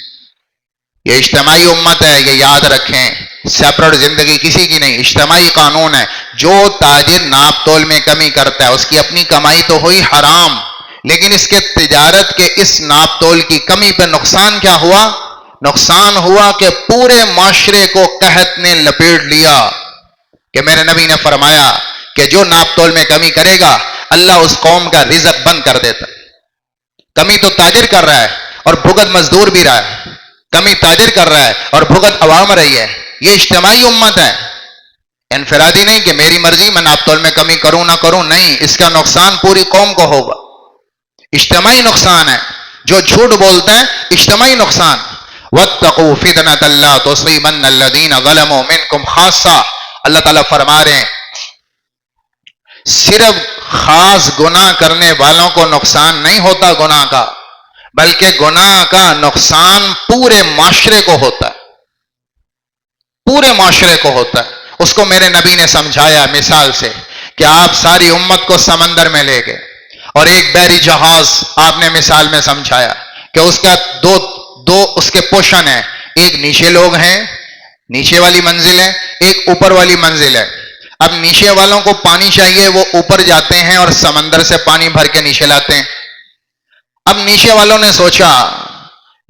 یہ اجتماعی امت ہے، یہ یاد رکھیں، سیپریٹ زندگی کسی کی نہیں، اجتماعی قانون ہے۔ جو تاجر ناپ تول میں کمی کرتا ہے اس کی اپنی کمائی تو ہوئی حرام، لیکن اس کے تجارت کے اس ناپ تول کی کمی پہ نقصان کیا ہوا؟ نقصان ہوا کہ پورے معاشرے کو قحط نے لپیٹ لیا، کہ میرے نبی نے فرمایا کہ جو ناپ تول میں کمی کرے گا اللہ اس قوم کا رزق بند کر دیتا۔ کمی تو تاجر کر رہا ہے اور بھگت مزدور بھی رہا ہے، کمی تاجر کر رہا ہے اور بھگت عوام رہی ہے۔ یہ اجتماعی امت ہے، انفرادی نہیں کہ میری مرضی میں ناپ تول میں کمی کروں نہ کروں، نہیں، اس کا نقصان پوری قوم کو ہوگا، اجتماعی نقصان ہے۔ جو جھوٹ بولتا ہے اجتماعی نقصان۔ وَاتَّقُوا فِتْنَةً لَا تُصِيبَنَّ الَّذِينَ ظَلَمُوا مِنْكُمْ خَاصَّةً، اللہ تعالیٰ فرما رہے ہیں صرف خاص گناہ کرنے والوں کو نقصان نہیں ہوتا گناہ کا، بلکہ گناہ کا نقصان پورے معاشرے کو ہوتا ہے، پورے معاشرے کو ہوتا ہے۔ اس کو میرے نبی نے سمجھایا مثال سے کہ آپ ساری امت کو سمندر میں لے گئے اور ایک بحری جہاز آپ نے مثال میں سمجھایا کہ اس کا دو اس کے پوشن ہیں، ایک نیچے لوگ ہیں، نیچے والی منزل ہے، ایک اوپر والی منزل ہے۔ اب نیچے والوں کو پانی چاہیے، وہ اوپر جاتے ہیں اور سمندر سے پانی بھر کے نیچے لاتے ہیں۔ اب نیچے والوں نے سوچا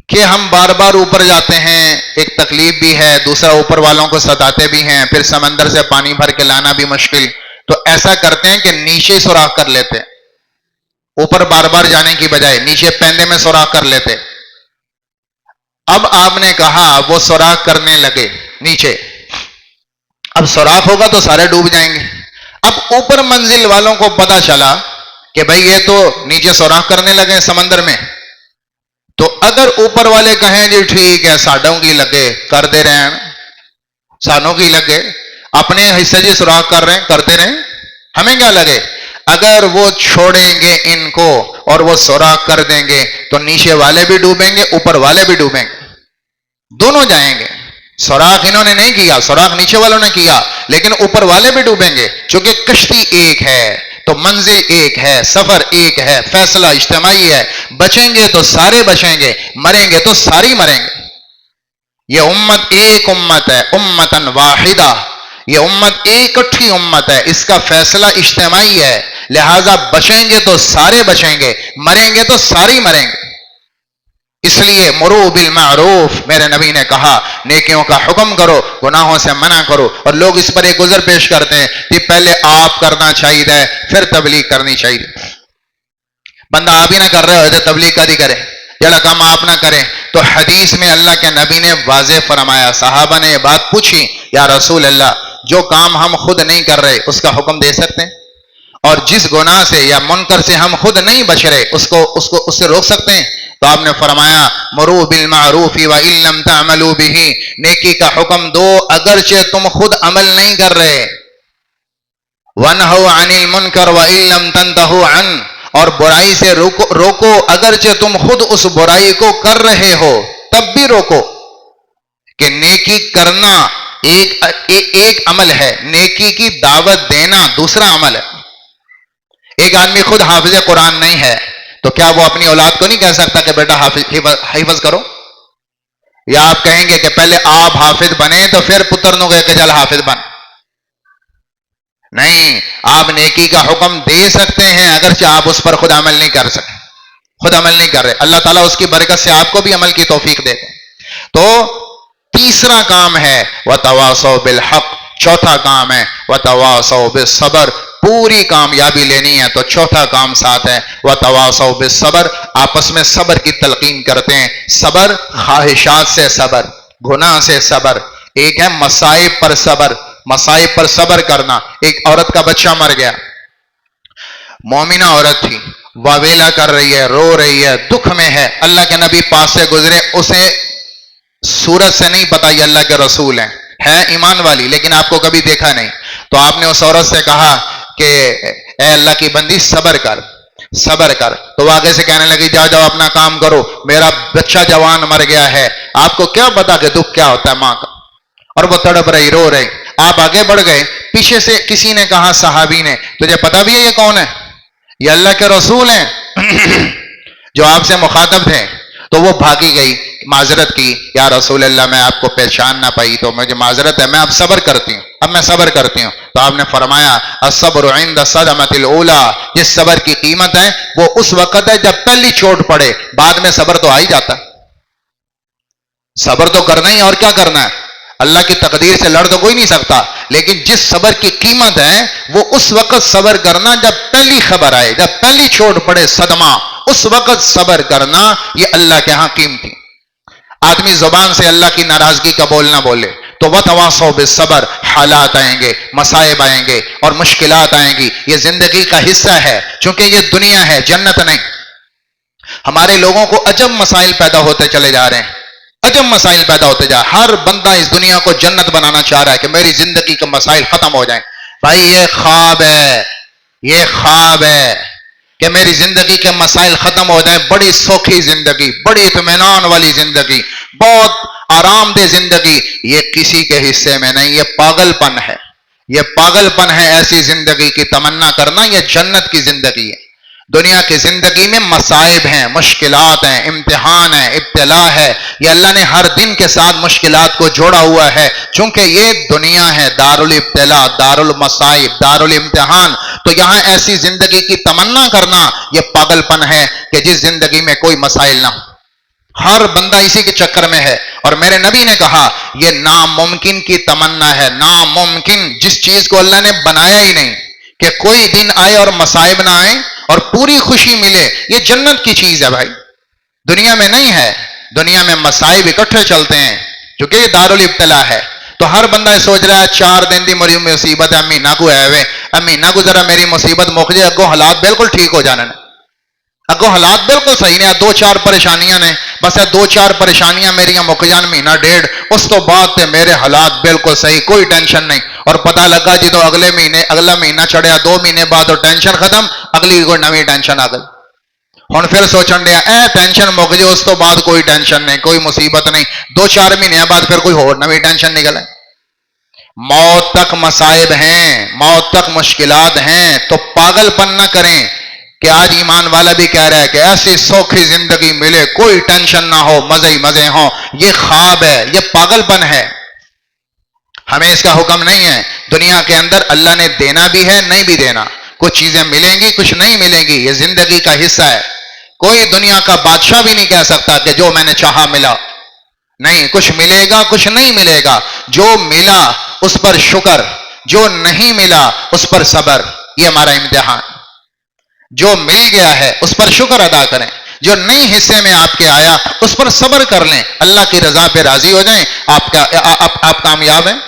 کہ ہم بار بار اوپر جاتے ہیں، ایک تکلیف بھی ہے، دوسرا اوپر والوں کو ستاتے بھی ہیں، پھر سمندر سے پانی بھر کے لانا بھی مشکل، تو ایسا کرتے ہیں کہ نیچے سوراخ کر لیتے، اوپر بار بار جانے کی بجائے نیچے پیندے میں سوراخ کر لیتے۔ اب آپ نے کہا وہ سوراخ کرنے لگے نیچے، اب سوراخ ہوگا تو سارے ڈوب جائیں گے۔ اب اوپر منزل والوں کو پتا چلا کہ بھئی یہ تو نیچے سوراخ کرنے لگے سمندر میں، تو اگر اوپر والے کہیں جی ٹھیک ہے ساڈوں کی لگے کر دے رہے ہیں، سانوں کی لگے، اپنے حصے جی سوراخ کر رہے ہیں کرتے رہیں، ہمیں کیا لگے۔ اگر وہ چھوڑیں گے ان کو اور وہ سوراخ کر دیں گے تو نیچے والے بھی ڈوبیں گے، اوپر والے بھی ڈوبیں گے، دونوں جائیں گے۔ سوراخ انہوں نے نہیں کیا، سوراخ نیچے والوں نے کیا، لیکن اوپر والے بھی ڈوبیں گے، چونکہ کشتی ایک ہے تو منزل ایک ہے، سفر ایک ہے، فیصلہ اجتماعی ہے، بچیں گے تو سارے بچیں گے، مریں گے تو ساری مریں گے۔ یہ امت ایک امت ہے، امتن واحدہ، یہ امت ایک اٹھی امت ہے، اس کا فیصلہ اجتماعی ہے، لہذا بچیں گے تو سارے بچیں گے، مریں گے تو ساری مریں گے۔ اس لیے مرو بالمعروف، میرے نبی نے کہا نیکیوں کا حکم کرو، گناہوں سے منع کرو، اور لوگ اس پر ایک گزر پیش کرتے ہیں کہ پہلے آپ کرنا چاہیے پھر تبلیغ کرنی چاہیے۔ بندہ آپ ہی نہ کر رہے ہوتے تبلیغ کدی کرے، جڑا کام آپ نہ کریں۔ تو حدیث میں اللہ کے نبی نے واضح فرمایا، صحابہ نے یہ بات پوچھی یا رسول اللہ جو کام ہم خود نہیں کر رہے اس کا حکم دے سکتے ہیں، اور جس گناہ سے یا منکر سے ہم خود نہیں بچ رہے اس سے روک سکتے ہیں؟ تو آپ نے فرمایا مرو بالمعروف وَإِن لَّمْ تَعْمَلُوا بِهِ، نیکی کا حکم دو اگرچہ تم خود عمل نہیں کر رہے، وَانْهَوْا عَنِ الْمُنْكَرِ وَإِن لَّمْ تَنْتَهُوا عَنْهُ، اور برائی سے روکو اگرچہ تم خود اس برائی کو کر رہے ہو تب بھی روکو۔ کہ نیکی کرنا ایک عمل ہے، نیکی کی دعوت دینا دوسرا عمل ہے۔ ایک آدمی خود حافظ قرآن نہیں ہے تو کیا وہ اپنی اولاد کو نہیں کہہ سکتا کہ بیٹا حفظ کرو؟ یا آپ کہیں گے کہ پہلے آپ حافظ بنے تو پھر پتر نو کہ چل حافظ بن؟ نہیں، آپ نیکی کا حکم دے سکتے ہیں اگرچہ آپ اس پر خود عمل نہیں کر سکتے، خود عمل نہیں کر رہے۔ اللہ تعالیٰ اس کی برکت سے آپ کو بھی عمل کی توفیق دے دیں۔ تو تیسرا کام ہے وَتَوَاصَوْا بِالْحَقِّ، چوتھا کام ہے وَتَوَاصَوْا بِالصَّبْرِ، پوری کامیابی لینی ہے تو چوتھا کام ساتھ ہے وَتَوَاصَوْا بِالصَّبْرِ، آپس میں صبر کی تلقین کرتے ہیں۔ صبر، خواہشات سے صبر، گناہ سے صبر، ایک ہے مصائب پر صبر، مصائب پر صبر کرنا۔ ایک عورت کا بچہ مر گیا، مومنہ عورت تھی، واویلا کر رہی ہے، رو رہی ہے، دکھ میں ہے، اللہ کے نبی پاس سے گزرے، اسے صورت سے نہیں پتا یہ اللہ کے رسول ہیں، ہے ایمان والی لیکن آپ کو کبھی دیکھا نہیں، تو آپ نے اس عورت سے کہا کہ اے اللہ کی بندی صبر کر، صبر کر۔ تو وہ آگے سے کہنے لگی جاؤ اپنا کام کرو، میرا بچہ جوان مر گیا ہے، آپ کو کیا پتا کہ دکھ کیا ہوتا ہے ماں کا، اور وہ تڑپ رہی رو رہی۔ آپ آگے بڑھ گئے، پیچھے سے کسی نے کہا صحابی نے تجھے پتا بھی ہے یہ کون ہے؟ یہ اللہ کے رسول ہیں جو آپ سے مخاطب تھے۔ تو وہ بھاگی گئی، معذرت کی، یا رسول اللہ میں آپ کو پہچان نہ پائی تو مجھے معذرت ہے، میں اب صبر کرتی ہوں، اب میں صبر کرتی ہوں۔ تو آپ نے فرمایا الصبر عند الصدمۃ الاولی، جس صبر کی قیمت ہے وہ اس وقت ہے جب پہلی چوٹ پڑے، بعد میں صبر تو آ ہی جاتا ہے، صبر تو کرنا ہی، اور کیا کرنا ہے، اللہ کی تقدیر سے لڑ تو کوئی نہیں سکتا، لیکن جس صبر کی قیمت ہے وہ اس وقت صبر کرنا جب پہلی خبر آئے، جب پہلی چوٹ پڑے صدمہ، اس وقت صبر کرنا، یہ اللہ کے ہاں قیمتی۔ آدمی زبان سے اللہ کی ناراضگی کا بول نہ بولے تو وَتَوَاصَوْا بِالصَّبْرِ، حالات آئیں گے، مصائب آئیں گے اور مشکلات آئیں گی، یہ زندگی کا حصہ ہے، چونکہ یہ دنیا ہے، جنت نہیں۔ ہمارے لوگوں کو عجب مسائل پیدا ہوتے چلے جا رہے ہیں، عجب مسائل پیدا ہوتے جا، ہر بندہ اس دنیا کو جنت بنانا چاہ رہا ہے کہ میری زندگی کے مسائل ختم ہو جائیں۔ بھائی یہ خواب ہے، یہ خواب ہے کہ میری زندگی کے مسائل ختم ہو جائیں، بڑی سوکھی زندگی، بڑی اطمینان والی زندگی، بہت آرام دہ زندگی، یہ کسی کے حصے میں نہیں، یہ پاگل پن ہے، یہ پاگل پن ہے ایسی زندگی کی تمنا کرنا۔ یہ جنت کی زندگی ہے۔ دنیا کی زندگی میں مصائب ہیں، مشکلات ہیں، امتحان ہے، ابتلا ہے، یہ اللہ نے ہر دن کے ساتھ مشکلات کو جوڑا ہوا ہے، چونکہ یہ دنیا ہے دار الابتلا، دار المصائب، دار الامتحان۔ تو یہاں ایسی زندگی کی تمنا کرنا یہ پاگل پن ہے کہ جس زندگی میں کوئی مسائل نہ ہو۔ ہر بندہ اسی کے چکر میں ہے، اور میرے نبی نے کہا یہ ناممکن کی تمنا ہے، ناممکن، جس چیز کو اللہ نے بنایا ہی نہیں کہ کوئی دن آئے اور مصائب نہ آئے اور پوری خوشی ملے، یہ جنت کی چیز ہے بھائی، دنیا میں نہیں ہے۔ دنیا میں مصائب اکٹھے چلتے ہیں کیونکہ یہ دار الابتلا ہے۔ تو ہر بندہ یہ سوچ رہا ہے 4 دن دی میری مصیبت ہے، امینا کو ہے وے، امینا کو ذرا میری مصیبت مک جائے، اگوں حالات بالکل ٹھیک ہو جانے، اگوں حالات بالکل صحیح نے، 2-4 پریشانیاں نے، بس 2-4 پریشانیاں میریاں مک جان، مہینہ ڈیڑھ، اس تو بعد تے میرے حالات بالکل صحیح، کوئی ٹینشن نہیں۔ اور پتہ لگا جدو اگلا مہینہ چڑھیا، 2 مہینے بعد وہ ٹینشن ختم، اگلی کوئی نوی ٹینشن آ گئی۔ ہن پھر سوچن دیا ٹینشن مک جائے، اس تو بعد کوئی ٹینشن نہیں، کوئی مصیبت نہیں، 2-4 مہینے بعد پھر کوئی اور نوی ٹینشن نکل ہے۔ موت تک مصائب ہیں، موت تک مشکلات ہیں، تو پاگل پن نہ کریں کہ آج ایمان والا بھی کہہ رہا ہے کہ ایسی سوکھی زندگی ملے، کوئی ٹینشن نہ ہو، مزے ہی مزے ہوں، یہ خواب ہے، یہ پاگل پن ہے۔ ہمیں اس کا حکم نہیں ہے۔ دنیا کے اندر اللہ نے دینا بھی ہے، نہیں بھی دینا، کچھ چیزیں ملیں گی، کچھ نہیں ملیں گی، یہ زندگی کا حصہ ہے۔ کوئی دنیا کا بادشاہ بھی نہیں کہہ سکتا کہ جو میں نے چاہا ملا، نہیں، کچھ ملے گا، کچھ نہیں ملے گا، جو ملا اس پر شکر، جو نہیں ملا اس پر صبر، یہ ہمارا امتحان۔ جو مل گیا ہے اس پر شکر ادا کریں، جو نئی حصے میں آپ کے آیا اس پر صبر کر لیں، اللہ کی رضا پہ راضی ہو جائیں، آپ کامیاب ہیں۔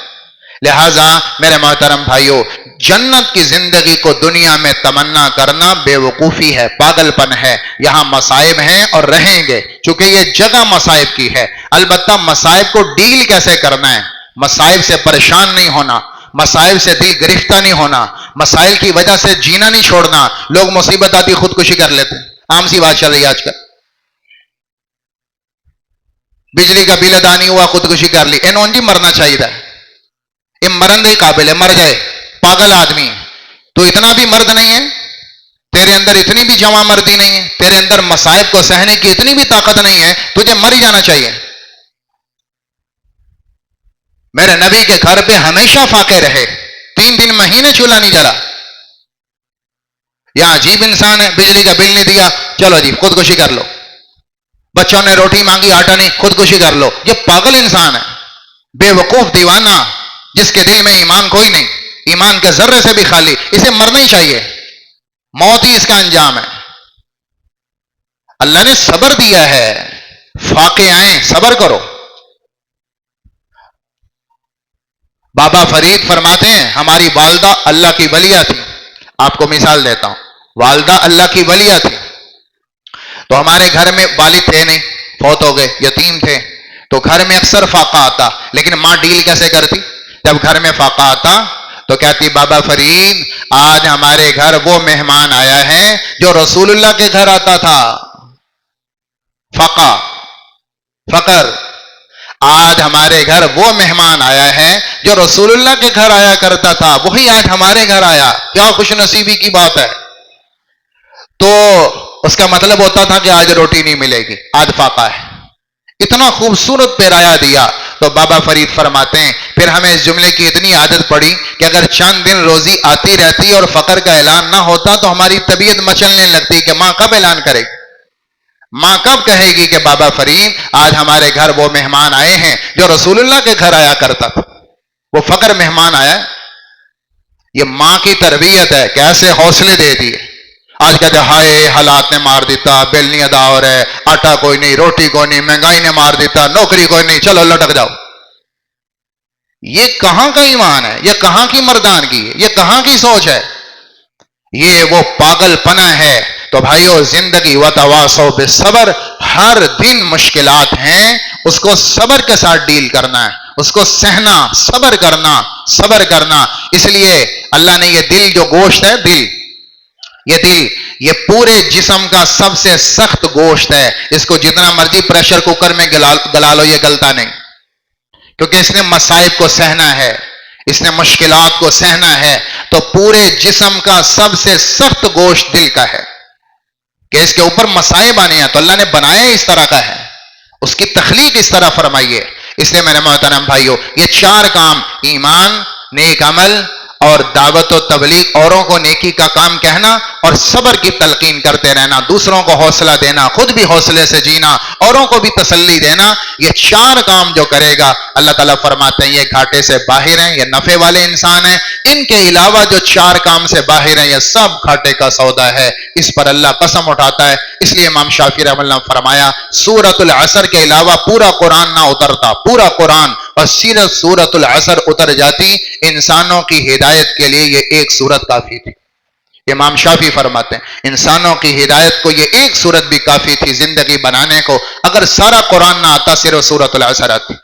لہٰذا میرے محترم بھائیوں، جنت کی زندگی کو دنیا میں تمنا کرنا بے وقوفی ہے، پاگل پن ہے۔ یہاں مصائب ہیں اور رہیں گے، چونکہ یہ جگہ مصائب کی ہے۔ البتہ مصائب کو ڈیل کیسے کرنا ہے، مصائب سے پریشان نہیں ہونا، مسائل سے دل گرفتہ نہیں ہونا، مسائل کی وجہ سے جینا نہیں چھوڑنا۔ لوگ مصیبت آتی خودکشی کر لیتے، عام سی بات چل رہی ہے آج کل۔ بجلی کا بل ادا نہیں ہوا، خودکشی کر لی، انہوں جی مرنا چاہیے تھا، یہ مرن دے قابل ہے، مر جائے، پاگل آدمی۔ تو اتنا بھی مرد نہیں ہے، تیرے اندر اتنی بھی جواں مردی نہیں ہے، تیرے اندر مصائب کو سہنے کی اتنی بھی طاقت نہیں ہے، تجھے مر ہی جانا چاہیے۔ میرے نبی کے گھر پہ ہمیشہ فاقے رہے، 3 دن مہینے چولہا نہیں جلا۔ یا عجیب انسان ہے، بجلی کا بل نہیں دیا، چلو جی خودکشی کر لو، بچوں نے روٹی مانگی آٹا نہیں، خودکشی کر لو۔ یہ پاگل انسان ہے، بے وقوف دیوانہ، جس کے دل میں ایمان کوئی نہیں، ایمان کے ذرے سے بھی خالی، اسے مرنا ہی چاہیے، موت ہی اس کا انجام ہے۔ اللہ نے صبر دیا ہے، فاقے آئیں صبر کرو۔ بابا فرید فرماتے ہیں ہماری والدہ اللہ کی ولیہ تھی، آپ کو مثال دیتا ہوں، والدہ اللہ کی ولیہ تھی، تو ہمارے گھر میں والد تھے نہیں، فوت ہو گئے، یتیم تھے، تو گھر میں اکثر فاقہ آتا، لیکن ماں ڈیل کیسے کرتی؟ جب گھر میں فاقہ آتا تو کہتی بابا فرید آج ہمارے گھر وہ مہمان آیا ہے جو رسول اللہ کے گھر آتا تھا، فقہ، فقر، آج ہمارے گھر وہ مہمان آیا ہے جو رسول اللہ کے گھر آیا کرتا تھا، وہی آج ہمارے گھر آیا، کیا خوش نصیبی کی بات ہے۔ تو اس کا مطلب ہوتا تھا کہ آج روٹی نہیں ملے گی، آج فاقہ ہے۔ اتنا خوبصورت پیرایا دیا۔ تو بابا فرید فرماتے ہیں پھر ہمیں اس جملے کی اتنی عادت پڑی کہ اگر چند دن روزی آتی رہتی اور فقر کا اعلان نہ ہوتا تو ہماری طبیعت مچلنے لگتی کہ ماں کب اعلان کرے گی، ماں کب کہے گی کہ بابا فرید آج ہمارے گھر وہ مہمان آئے ہیں جو رسول اللہ کے گھر آیا کرتا تھا، وہ فقر مہمان آیا۔ یہ ماں کی تربیت ہے، کیسے حوصلے دے دیے۔ آج کہتے ہائے حالات نے مار دیتا، بل نہیں ادا ہو رہا ہے، آٹا کوئی نہیں، روٹی کوئی نہیں، مہنگائی نے مار دیتا، نوکری کوئی نہیں، چلو لٹک جاؤ۔ یہ کہاں کا ایمان ہے، یہ کہاں کی مردانگی ہے، یہ کہاں کی سوچ ہے، یہ وہ پاگل پنا ہے۔ تو بھائیو زندگی وتواصوا بالصبر، ہر دن مشکلات ہیں، اس کو صبر کے ساتھ ڈیل کرنا ہے، اس کو سہنا، صبر کرنا، صبر کرنا۔ اس لیے اللہ نے یہ دل جو گوشت ہے، دل یہ دل یہ پورے جسم کا سب سے سخت گوشت ہے، اس کو جتنا مرضی پریشر کوکر میں گلا لو یہ گلتا نہیں، کیونکہ اس نے مصائب کو سہنا ہے، اس نے مشکلات کو سہنا ہے۔ تو پورے جسم کا سب سے سخت گوشت دل کا ہے کہ اس کے اوپر مصائب آنے ہیں، تو اللہ نے بنایا اس طرح کا ہے، اس کی تخلیق اس طرح فرمائیے۔ اس لیے میرے محترم بھائیو، یہ چار کام، ایمان، نیک عمل اور دعوت و تبلیغ، اوروں کو نیکی کا کام کہنا اور صبر کی تلقین کرتے رہنا، دوسروں کو حوصلہ دینا، خود بھی حوصلے سے جینا، اوروں کو بھی تسلی دینا، یہ چار کام جو کرے گا اللہ تعالیٰ فرماتے ہیں یہ گھاٹے سے باہر ہیں، یہ نفع والے انسان ہیں۔ ان کے علاوہ جو چار کام سے باہر ہیں یہ سب گھاٹے کا سودا ہے، اس پر اللہ قسم اٹھاتا ہے۔ اس لیے امام شافعی رحمۃ اللہ نے فرمایا سورۃ العصر کے علاوہ پورا قرآن نہ اترتا، پورا قرآن اور صرف سورۃ العصر اتر جاتی، انسانوں کی ہدایت کے لیے یہ ایک سورت کافی تھی۔ امام شافعی فرماتے ہیں انسانوں کی ہدایت کو یہ ایک سورت بھی کافی تھی زندگی بنانے کو، اگر سارا قرآن نہ آتا صرف سورۃ العصر آتی۔